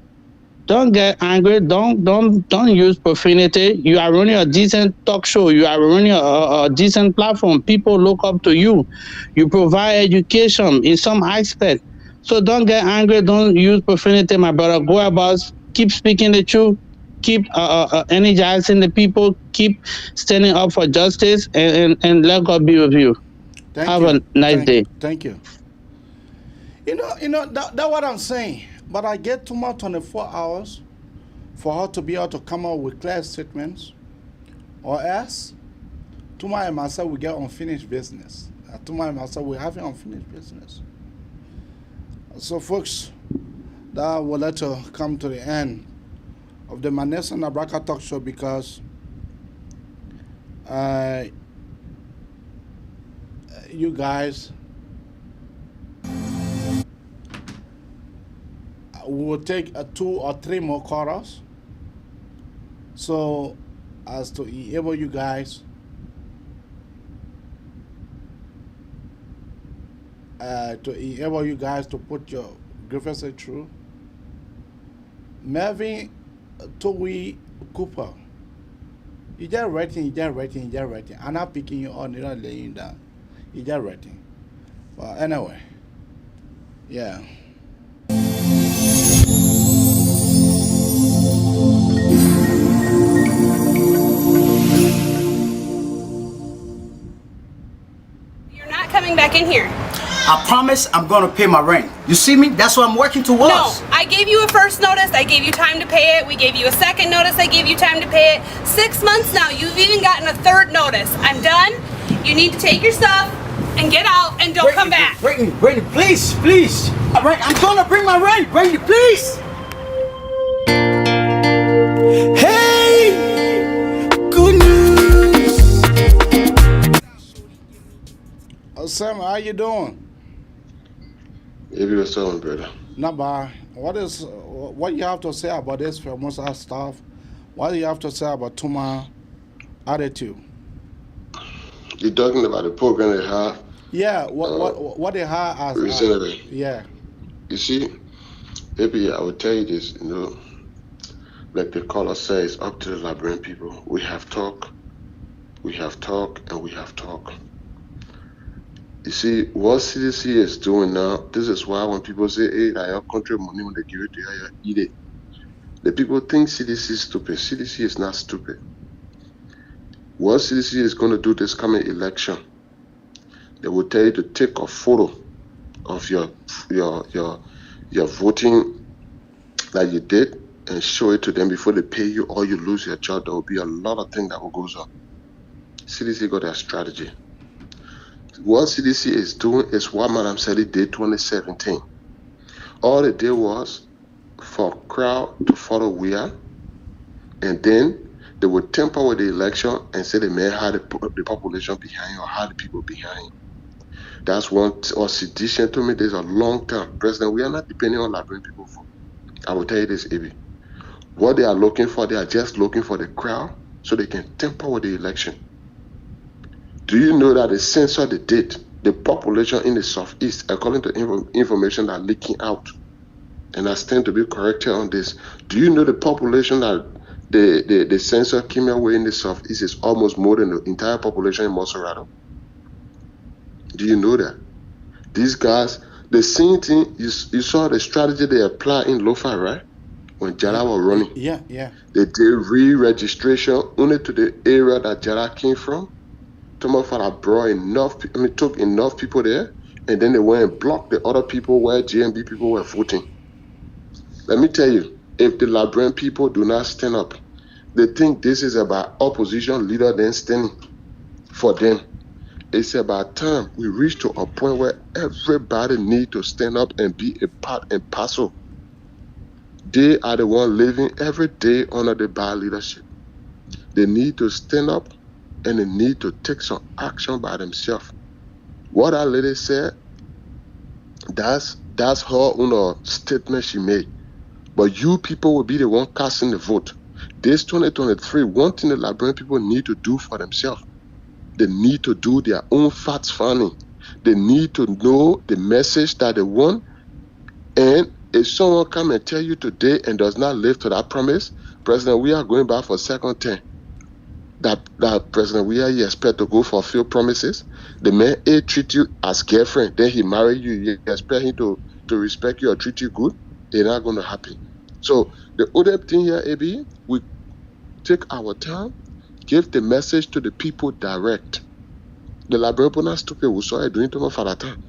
Don't get angry. Don't use profanity. You are running a decent talk show. You are running a decent platform. People look up to you. You provide education in some aspect. So don't get angry. Don't use profanity, my brother. Go about, keep speaking the truth. Keep energizing the people. Keep standing up for justice, and let God be with you. Have a nice day. Thank you. You know that's what I'm saying. But I get too much 24 hours for her to be able to come up with clear statements, or else tomorrow and myself we get unfinished business. Tomorrow and myself we're having unfinished business. So folks, that will let to come to the end of the Manessa Nabraka talk show, because you guys, we will take 2 or 3 more quarters, so as to enable you guys to put your grievances through. Melvin Towi Cooper, you just writing. I'm not picking you on, you're not laying you down. You just writing. But anyway, yeah. Coming back in here. I promise I'm gonna pay my rent. You see me? That's what I'm working towards. No, I gave you a first notice. I gave you time to pay it. We gave you a second notice. I gave you time to pay it. 6 months now. You've even gotten a third notice. I'm done. You need to take your stuff and get out and don't come back. Brittany, please. I'm gonna bring my rent. Brittany, please. Hey, good news. Sam, how you doing? If you were brother. Not bad. What you have to say about this Formosa stuff? What do you have to say about Tuma attitude? You're talking about the program they have. Yeah, what they have as recently. yeah. You see, maybe I will tell you this, like the caller says, up to the Liberian people. We have talk, and we have talk. You see, what CDC is doing now, this is why when people say, hey, that your country money, when they give it to you, you eat it. The people think CDC is stupid. CDC is not stupid. What CDC is going to do this coming election, they will tell you to take a photo of your voting that you did and show it to them before they pay you or you lose your job. There will be a lot of things that will go on. CDC got their strategy. What CDC is doing is what Madam Sally did 2017. All they did was for crowd to follow Weah, and then they would tamper with the election and say the man had the population behind or had the people behind. That's one. Or sedition to me, there's a long term. President, we are not depending on Liberian people for. I will tell you this, Abby. What they are looking for, they are just looking for the crowd so they can tamper with the election. Do you know that the census they did, the population in the Southeast, according to information that leaking out, and I stand to be corrected on this, do you know the population that the census came away in the Southeast is almost more than the entire population in Monserrato? Do you know that? These guys, the same thing, you saw the strategy they apply in Lofa, right? When Jara was running. Yeah. They did re-registration only to the area that Jara came from. Tomafara brought took enough people there, and then they went and blocked the other people where GMB people were voting. Let me tell you, if the Liberian people do not stand up, they think this is about opposition leader then standing for them. It's about time we reach to a point where everybody need to stand up and be a part and parcel. They are the one living every day under the bad leadership. They need to stand up and they need to take some action by themselves. What that lady said, that's her own statement she made. But you people will be the one casting the vote. This 2023, one thing the Liberian people need to do for themselves. They need to do their own fact finding. They need to know the message that they want. And if someone come and tell you today and does not live to that promise, President, we are going back for second term. That President, we are you expect to go fulfill promises. The man treat you as girlfriend, then he marry you. You expect him to respect you or treat you good. It's not going to happen. So the other thing here, AB, we take our time, give the message to the people direct. The Liberian people are stupid. We saw it doing to for that time.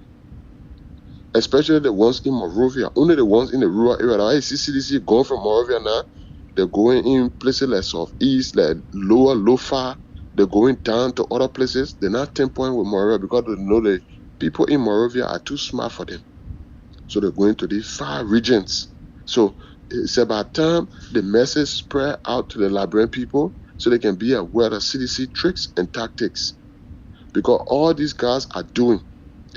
Especially the ones in Monrovia. Only the ones in the rural area. I see CDC going from Monrovia now. They're going in places like Southeast, like Lower, Lofa. They're going down to other places. They're not tampering with Monrovia because they know the people in Monrovia are too smart for them. So they're going to these far regions. So it's about time the message spread out to the Liberian people so they can be aware of CDC tricks and tactics. Because all these guys are doing,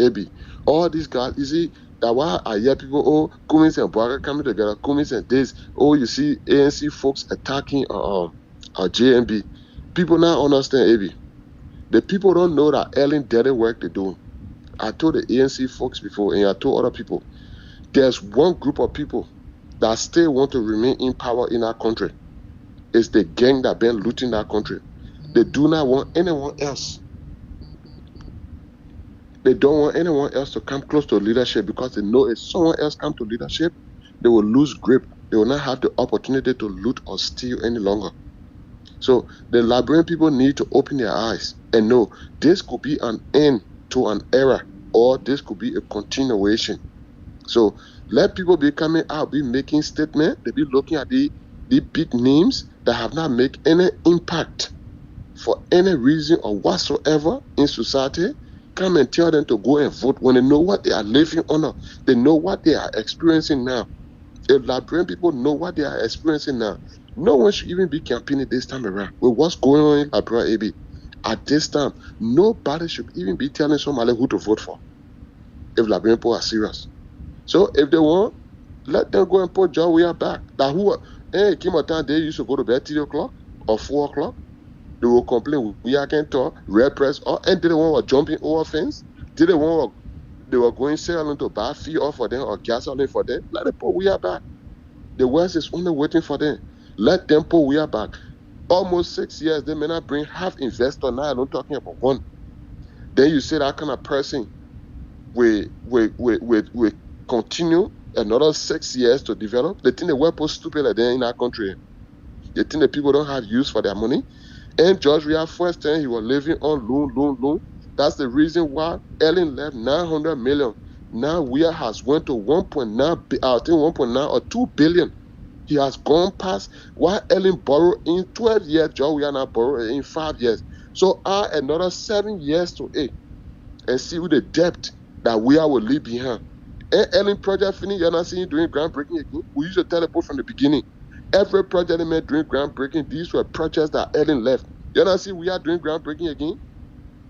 AB, all these guys, you see, that why I hear people, Cummins and Boaga coming together, Cummins and this, you see ANC folks attacking JMB. People now understand, AB. The people don't know that Ellen dirty work they're doing. I told the ANC folks before, and I told other people, there's one group of people that still want to remain in power in our country. It's the gang that been looting that country. They do not want anyone else. They don't want anyone else to come close to leadership because they know if someone else comes to leadership, they will lose grip. They will not have the opportunity to loot or steal any longer. So the Liberian people need to open their eyes and know this could be an end to an era, or this could be a continuation. So let people be coming out, be making statements, they be looking at the big names that have not made any impact for any reason or whatsoever in society. Come and tell them to go and vote when they know what they are living under. They know what they are experiencing now. If Liberian people know what they are experiencing now, no one should even be campaigning this time around. With what's going on in Liberia, AB, at this time, nobody should even be telling somebody who to vote for if Liberian people are serious. So if they want, let them go and put Weah back. Hey, came a time they used to go to bed 3 o'clock or 4 o'clock. They will complain, we are can talk, red press, or and did they want to jumping over fence? Did they want they were going selling to buy fuel for them or gasoline for them? Let them put we are back. The West is only waiting for them. Let them put we are back. Almost 6 years, they may not bring half investor now. I'm talking about one. Then you say that kind of person we continue another 6 years to develop. They think the we're post stupid like they in our country. They think the people don't have use for their money. And George Weah first time he was living on loan. That's the reason why Ellen left 900 million. Now Weah has went to 1.9, I think 1.9 or 2 billion. He has gone past why Ellen borrowed in 12 years, George Weah now borrowed in 5 years. So add another 7 years to it and see with the debt that Weah will leave behind. And Ellen project finished, you're not seeing doing groundbreaking again. We used to tell people from the beginning. Every project they made doing groundbreaking, these were projects that Ellen left. You know, see, we are doing groundbreaking again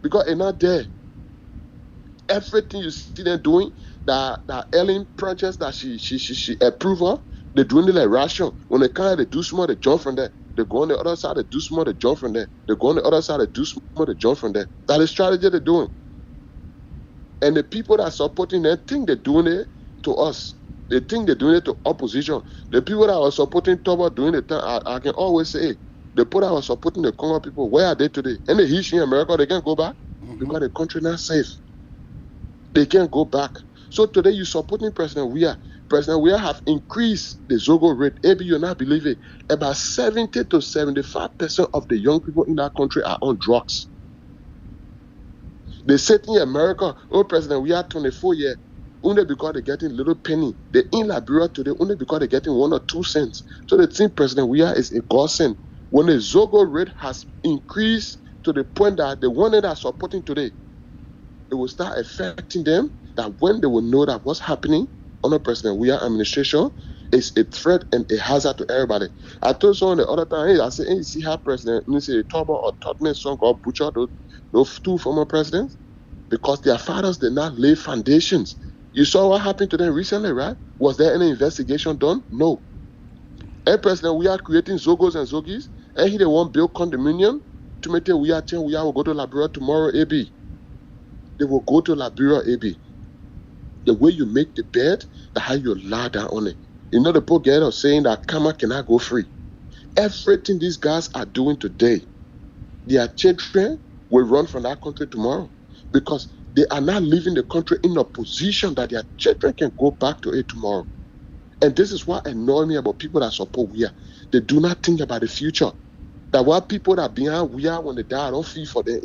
because it's not there. Everything you see them doing, that Ellen projects that she approved of, they're doing it like ration. When they come, they do small, they jump from there. They go on the other side, they do small, they jump from there. They go on the other side, they do small, they jump from there. That's the strategy they're doing. And the people that are supporting them think they're doing it to us. They think they're doing it to opposition. The people that are supporting Toba doing it, I can always say, the people that are supporting the Congo people, where are they today? And the history in America, they can't go back because the country not safe. They can't go back. So today you're supporting President Weah. President Weah have increased the Zogo rate. Maybe you're not believing. About 70 to 75% of the young people in that country are on drugs. They said in America, oh, President, we are 24 years. Only because they're getting little penny. They're in Liberia today only because they're getting 1 or 2 cents. So they think President Weah is a godsend. When the Zogo rate has increased to the point that the one that are supporting today, it will start affecting them, that when they will know that what's happening under President Weah administration is a threat and a hazard to everybody. I told someone the other time, hey, I said, hey, you see how President Toba or Tottenham's son got butchered, those 2 former presidents? Because their fathers did not lay foundations. You saw what happened to them recently, right? Was there any investigation done? No. And President, we are creating Zogos and Zogis, and he won't build condominium to make we will go to Liberia tomorrow, AB. They will go to Liberia, AB. The way you make the bed, the how you lie down on it. You know the poor girl of saying that karma cannot go free. Everything these guys are doing today, their children will run from that country tomorrow because they are not leaving the country in a position that their children can go back to it tomorrow. And this is what annoys me about people that support Weah. They do not think about the future. That what people that are behind Weah when they die, I don't feel for them.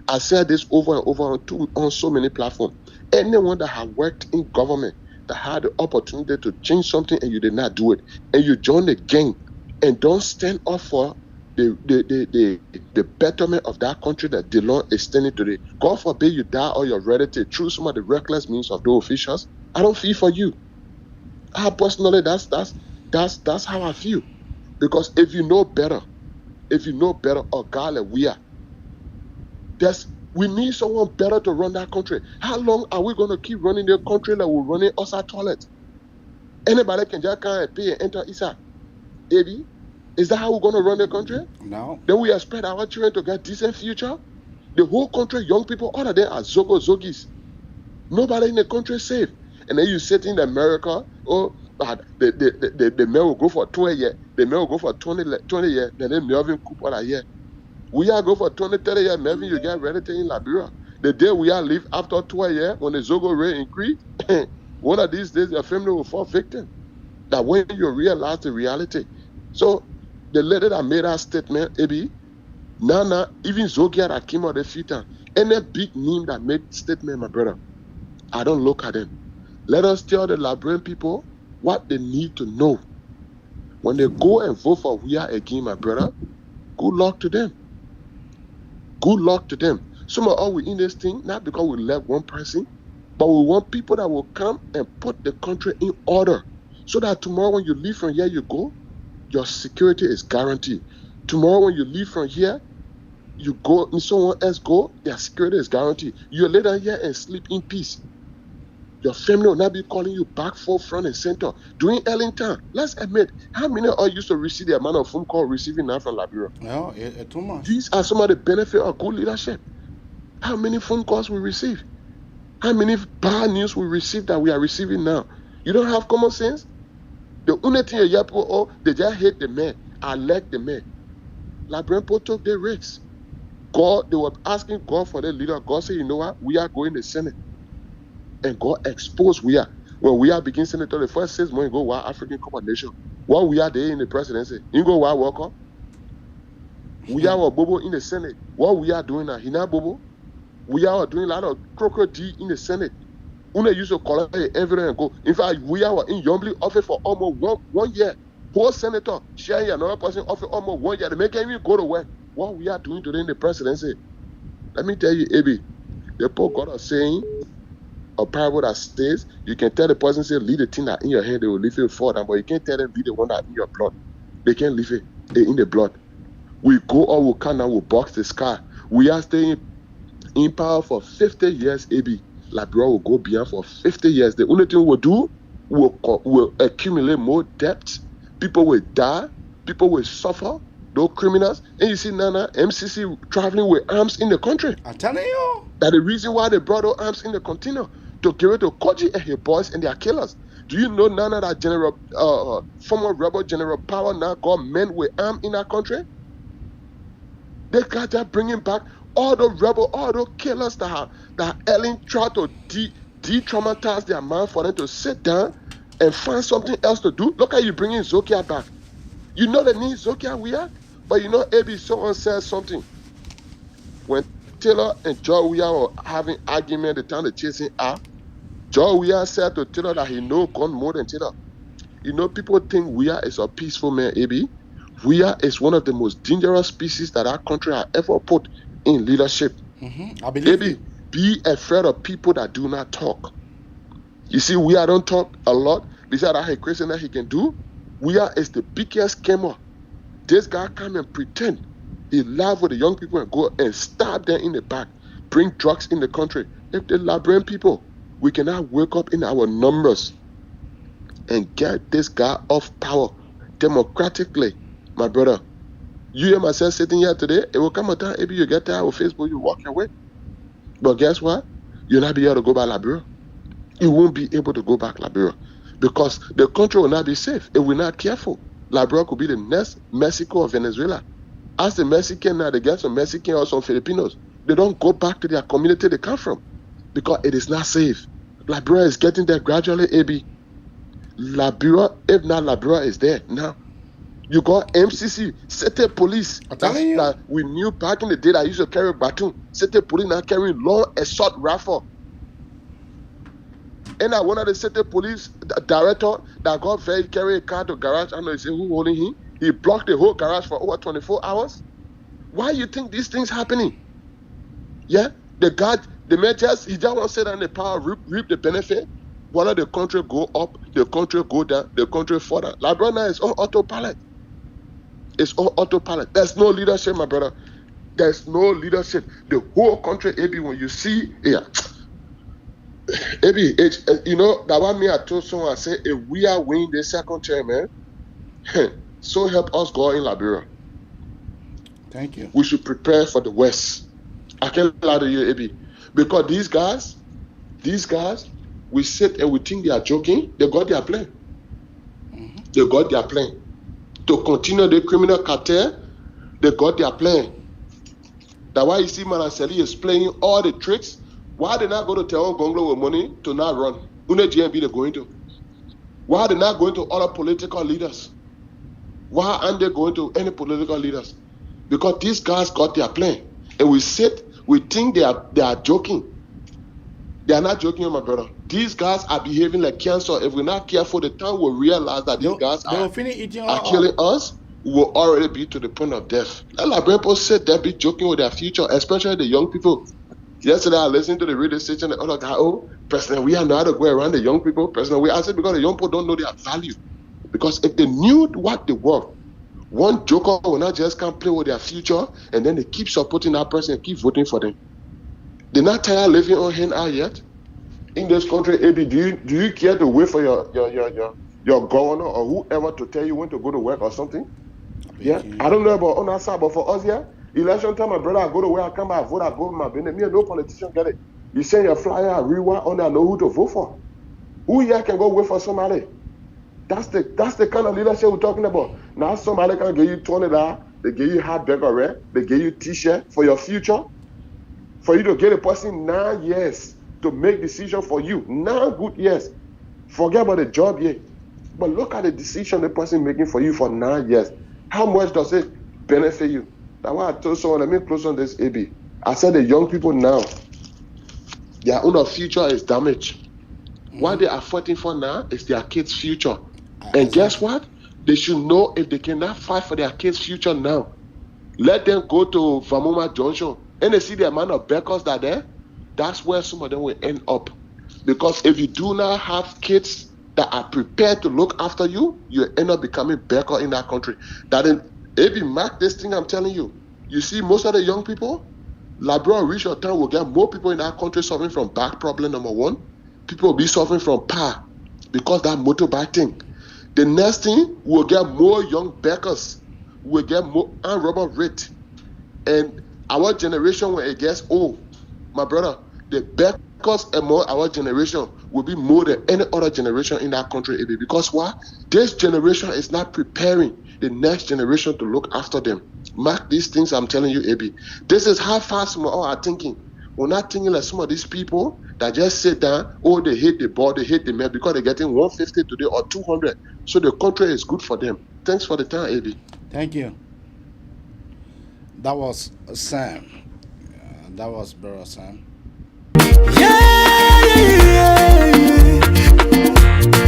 I said this over and over on so many platforms. Anyone that has worked in government, that had the opportunity to change something and you did not do it, and you join the gang and don't stand up for the betterment of that country that Delon is standing today. God forbid you die or your relative through some of the reckless means of those officials. I don't feel for you. I personally, that's how I feel. Because if you know better, or God like we are, we need someone better to run that country. How long are we going to keep running the country like we're running us our toilet? Anybody can just come and pay and enter Isa. Baby, is that how we're going to run the country? No. Then we expect our children to get decent future? The whole country, young people, all of them are Zogis. Nobody in the country is safe. And then you sit in America, the man will go for 20 years, the man will go for 20 years, then they Melvin Cooper a year. We are go for 20, 30 years, Melvin, you get ready to in Liberia. The day we are live after 12 years, when the Zogo rate increase, one of these days your family will fall victim. That when you realize the reality. So the lady that made that statement, Ebi, Nana, even Zogia that came out the few times, any big name that made statement, my brother, I don't look at them. Let us tell the Liberian people what they need to know. When they go and vote for Weah again, my brother, good luck to them. Good luck to them. Some of us we in this thing, not because we left one person, but we want people that will come and put the country in order. So that tomorrow when you leave from here, you go, your security is guaranteed. Tomorrow when you leave from here, you go and someone else go, their security is guaranteed. You lay down here and sleep in peace. Your family will not be calling you back front and center. During Ellington, let's admit, how many of you used to receive the amount of phone call receiving now from Liberia? No, it's too much. These are some of the benefits of good leadership. How many phone calls we receive? How many bad news we receive that we are receiving now? You don't have common sense? The only thing you hear people, oh, they just hate the man. I like the man. Liberian people took their risks. God, they were asking God for their leader. God said, you know what? We are going to the Senate. And God exposed Weah. When Weah became senator, the first 6 months ago, Weah African Cup of Nation. While we are there in the presidency, you go Weah Walker. We are Bobo in the Senate. What we are doing now, he not Bobo. We are doing a lot of crocodile in the Senate. Una used to collect evidence and go. In fact, we are in Yombly office for almost one year. Poor senator, sharing another person office almost 1 year. They make him go to work. What we are doing today in the presidency. Let me tell you, Abi, the poor God is saying a parable that says you can tell the person, say, leave the thing that in your hand, they will leave it for them, but you can't tell them leave the one that in your blood. They can't leave it in the blood. We go or we come and we box the sky. We are staying in power for 50 years, AB. Liberia will go beyond for 50 years. The only thing we'll do, we'll accumulate more debt. People will die. People will suffer. Those criminals. And you see Nana, MCC traveling with arms in the country. I'm telling you. That the reason why they brought those arms in the container to give it to Koji and his boys and their killers. Do you know Nana that former rebel General Power now got men with arms in that country? They got that bringing back all the rebel, all the killers that Ellen tried to de-traumatize their mind for them to sit down and find something else to do. Look how you bringing Zokia back. You know the need Zokia Weah, but you know AB someone said something. When Taylor and Joe Weah were having argument the time they chasing out, Joe Weah said to Taylor that he know gun more than Taylor. You know, people think Weah is a peaceful man, AB. Weah is one of the most dangerous species that our country has ever put in leadership. I believe Baby, be afraid of people that do not talk. You see, Weah don't talk a lot. Besides that crazy that he can do, Weah is the biggest scammer. This guy come and pretend he laugh with the young people and go and stab them in the back, bring drugs in the country. If the Liberian people, we cannot wake up in our numbers and get this guy off power democratically. My brother, you and myself sitting here today, it will come a time, maybe you get tired of Facebook, you walk away. But guess what? You'll not be able to go back to Liberia. You won't be able to go back to Liberia because the country will not be safe if we're not careful. Liberia could be the next Mexico or Venezuela. As the Mexican now, they get some Mexican or some Filipinos. They don't go back to their community they come from because it is not safe. Liberia is getting there gradually, AB. Liberia, if not Liberia is there now. You got MCC, City Police. That we knew back in the day that used to carry baton. City Police now carrying long assault rifle. And one of the City Police director that got very carry a car to garage. I don't know who holding him. He blocked the whole garage for over 24 hours. Why you think these things happening? Yeah, the man he just want to sit on the power, reap the benefit. While the country go up, the country go down, the country further. Liberia is on autopilot. It's on autopilot. There's no leadership, my brother. There's no leadership. The whole country, AB, when you see, AB, you know, that one me I told someone, I said, if we are winning the second term, man, so help us go in Liberia. Thank you. We should prepare for the West. I can't lie to you, AB. Because these guys, we sit and we think they are joking. They got their plan. They got their plan. To continue the criminal cartel, they got their plan. That's why you see Manasseh is playing all the tricks. Why they not go to tell Gonglo with money to not run? Who GMB they're going to? Why are they not going to other political leaders? Why aren't they going to any political leaders? Because these guys got their plan. And we sit, we think they are joking. They are not joking, my brother. These guys are behaving like cancer. If we're not careful, the time we'll realize that these guys are killing us, we will already be to the point of death. Let Liberian people sit there, be joking with their future, especially the young people. Yesterday, I listened to the radio station, the other guy, President, we are not to go around the young people. President, I said, because the young people don't know their value. Because if they knew what they were, one joker will not just come play with their future, and then they keep supporting that person and keep voting for them. They're not tired of living on hand out yet. in this country, AB, do you care to wait for your governor or whoever to tell you when to go to work or something? Yeah, I don't know about on our side, but for us, yeah, election time, my brother, I go to work, I come back, vote, I go to my business. Me and no politician get it. You send your flyer, I rewire on, I know who to vote for. Who here can go wait for somebody? That's the kind of leadership we're talking about. Now somebody can give you $20, they give you hot burger, right? They give you t-shirt for your future. For you to get a person 9 years to make decision for you. 9 good years. Forget about the job yet. But look at the decision the person making for you for 9 years. How much does it benefit you? That's why I told someone, let me close on this, AB. I said the young people now, their own future is damaged. What they are fighting for now is their kids' future. And guess what? They should know if they cannot fight for their kids' future now, let them go to Vamoma Junction and they see the amount of beggars that are there. That's where some of them will end up. Because if you do not have kids that are prepared to look after you, you end up becoming beggar in that country. If you mark this thing, I'm telling you, you see most of the young people, Liberia reach your time, will get more people in that country suffering from back problem, number one. People will be suffering from power because that motorbike thing. The next thing, we'll get more young beggars. We'll get more armed robber rate. And our generation, when it gets old, my brother, the beggars among our generation will be more than any other generation in that country, AB. Because why? This generation is not preparing the next generation to look after them. Mark these things I'm telling you, AB. This is how fast we all are thinking. We're not thinking like some of these people that just sit down, oh, they hate the ball, they hate the man because they're getting 150 today or 200. So the country is good for them. Thanks for the time, AB. Thank you. That was Sam. That was Brother Sam. Yeah.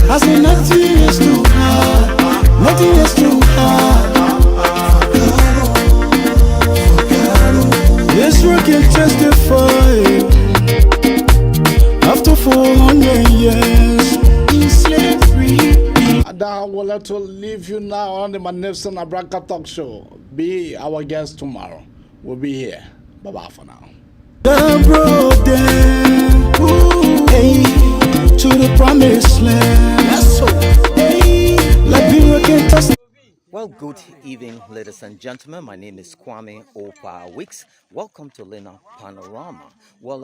I say nothing is too hard. Nothing is too hard. This work can testify. After 400 years in slavery. I would like to leave you now on the Magnificent Abraka Talk Show. Be our guest tomorrow. We'll be here. Bye-bye for now. The road hey, to the promised land. Yes, so. Hey, Liberia can test. Well, good evening, ladies and gentlemen. My name is Kwame Opa Weeks. Welcome to Lena Panorama. Well,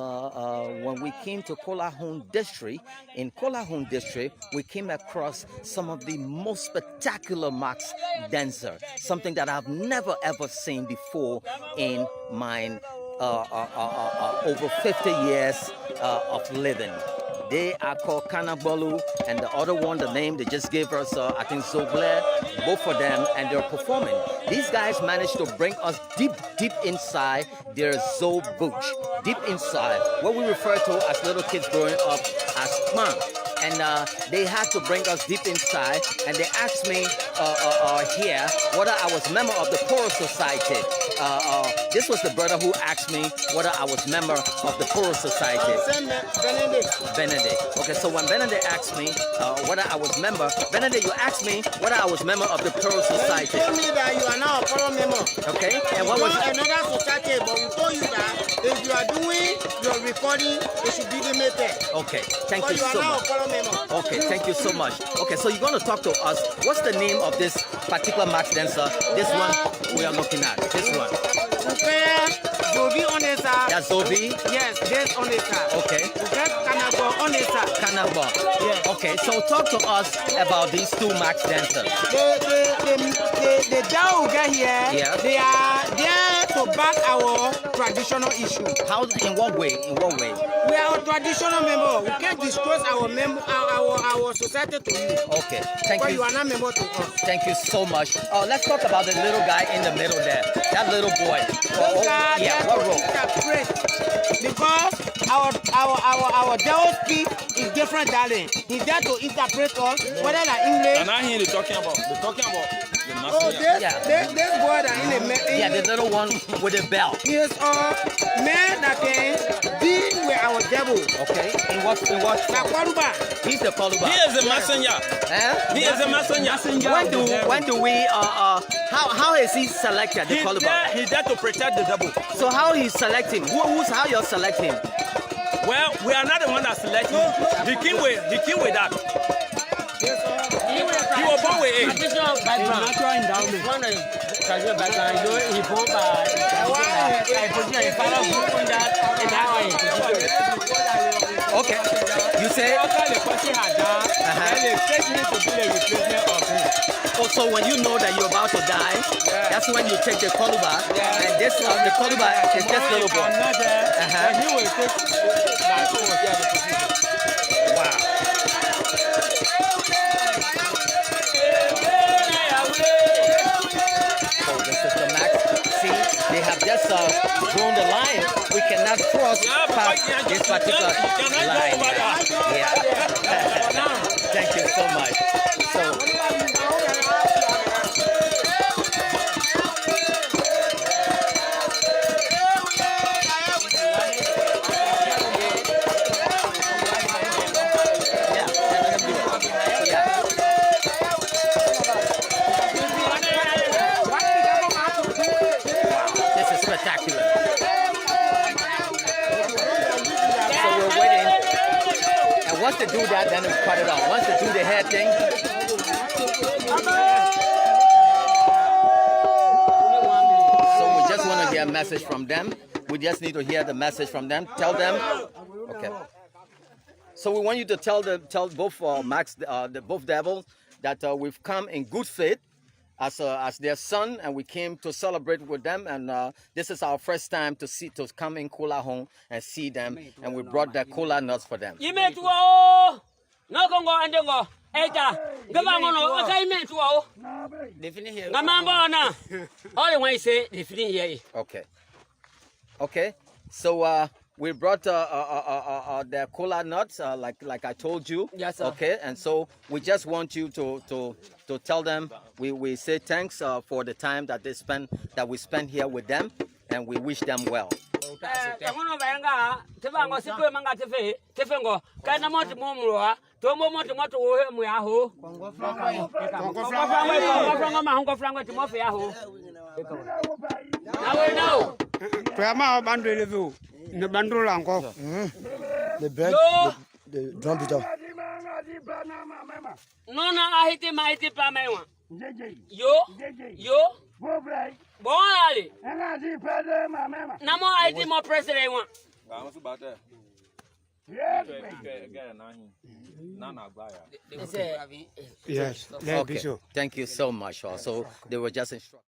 when we came to Kolahun District, in Kolahun District, we came across some of the most spectacular max dancer, something that I've never ever seen before in my over 50 years of living. They are called Kanabolu, and the other one, the name they just gave us, I think Zobler, both of them, and they're performing. These guys managed to bring us deep inside their Zoe Bush, deep inside, what we refer to as little kids growing up as Kman. And they had to bring us deep inside, and they asked me here whether I was member of the Choral Society. This was the brother who asked me whether I was member of the Choral Society. Benedict. Okay, so when Benedict asked me whether I was member, Benedict, you asked me whether I was member of the Choral Society. Tell me that you are now a choral member. Okay, and what was another society? But we told you that if you are doing your recording, it should be limited. Okay, thank you so much. Okay, thank you so much. Okay, so you're going to talk to us. What's the name of this particular max dancer? This one we are looking at. This one. Zobi Onesa. That's Zobi? Yes, this Onesa. Okay. Kanabo Onesa. Kanabo. Yeah. Okay, so talk to us about these two max dancers. The Dao who get here, yeah, they are there to back our traditional issue. How? In what way? In what way? We are a traditional member. We can't disclose our society to you. Okay, thank you. You are not member to us. Thank you so much. Let's talk about the little guy in the middle there. That little boy. Yeah, what role? Because our devil speak is different, darling. He's there to interpret us, whether like English. And I hear you talking about. They're talking about. This boy that in the the little one with a bell. He is a man that can deal with our devil. Okay. In what? The Kwaruba. He's the Kwaruba. He is a messenger. He is a messenger. When do we how is he selected? The Kwaruba. He's there to protect the devil. So how he's selecting? How you're selecting? Well, we are not the one that selected him. He came with that. He was born with it. Traditional background. Natural endowment. One of traditional background. He born by position. His father born that, and that way. Okay. You say? Also, when you know that you're about to die, that's when you take the coluba, and this the coluba is this little boy. Wow. So this is the max. See, they have just drawn the line. We cannot cross past this particular line. Yeah. Thank you so much. So. Spectacular. So we're waiting. And once they do that, then we cut it off. Once they do the hair thing. So we just want to hear a message from them. We just need to hear the message from them. Tell them. Okay. So we want you to tell both both devils that we've come in good faith as their son, and we came to celebrate with them, and this is our first time to come in Kola home and see them, and we brought the Kola nuts for them. Okay. So we brought the Kola nuts, like I told you. Yes, sir. Okay, and so we just want you to tell them we say thanks for the time that we spend here with them, and we wish them well. The bread, the drum beat up. No, I hit him, Yo. Boy, no more I did more president one. Yes. Okay. Thank you so much. Also, they were just instructed.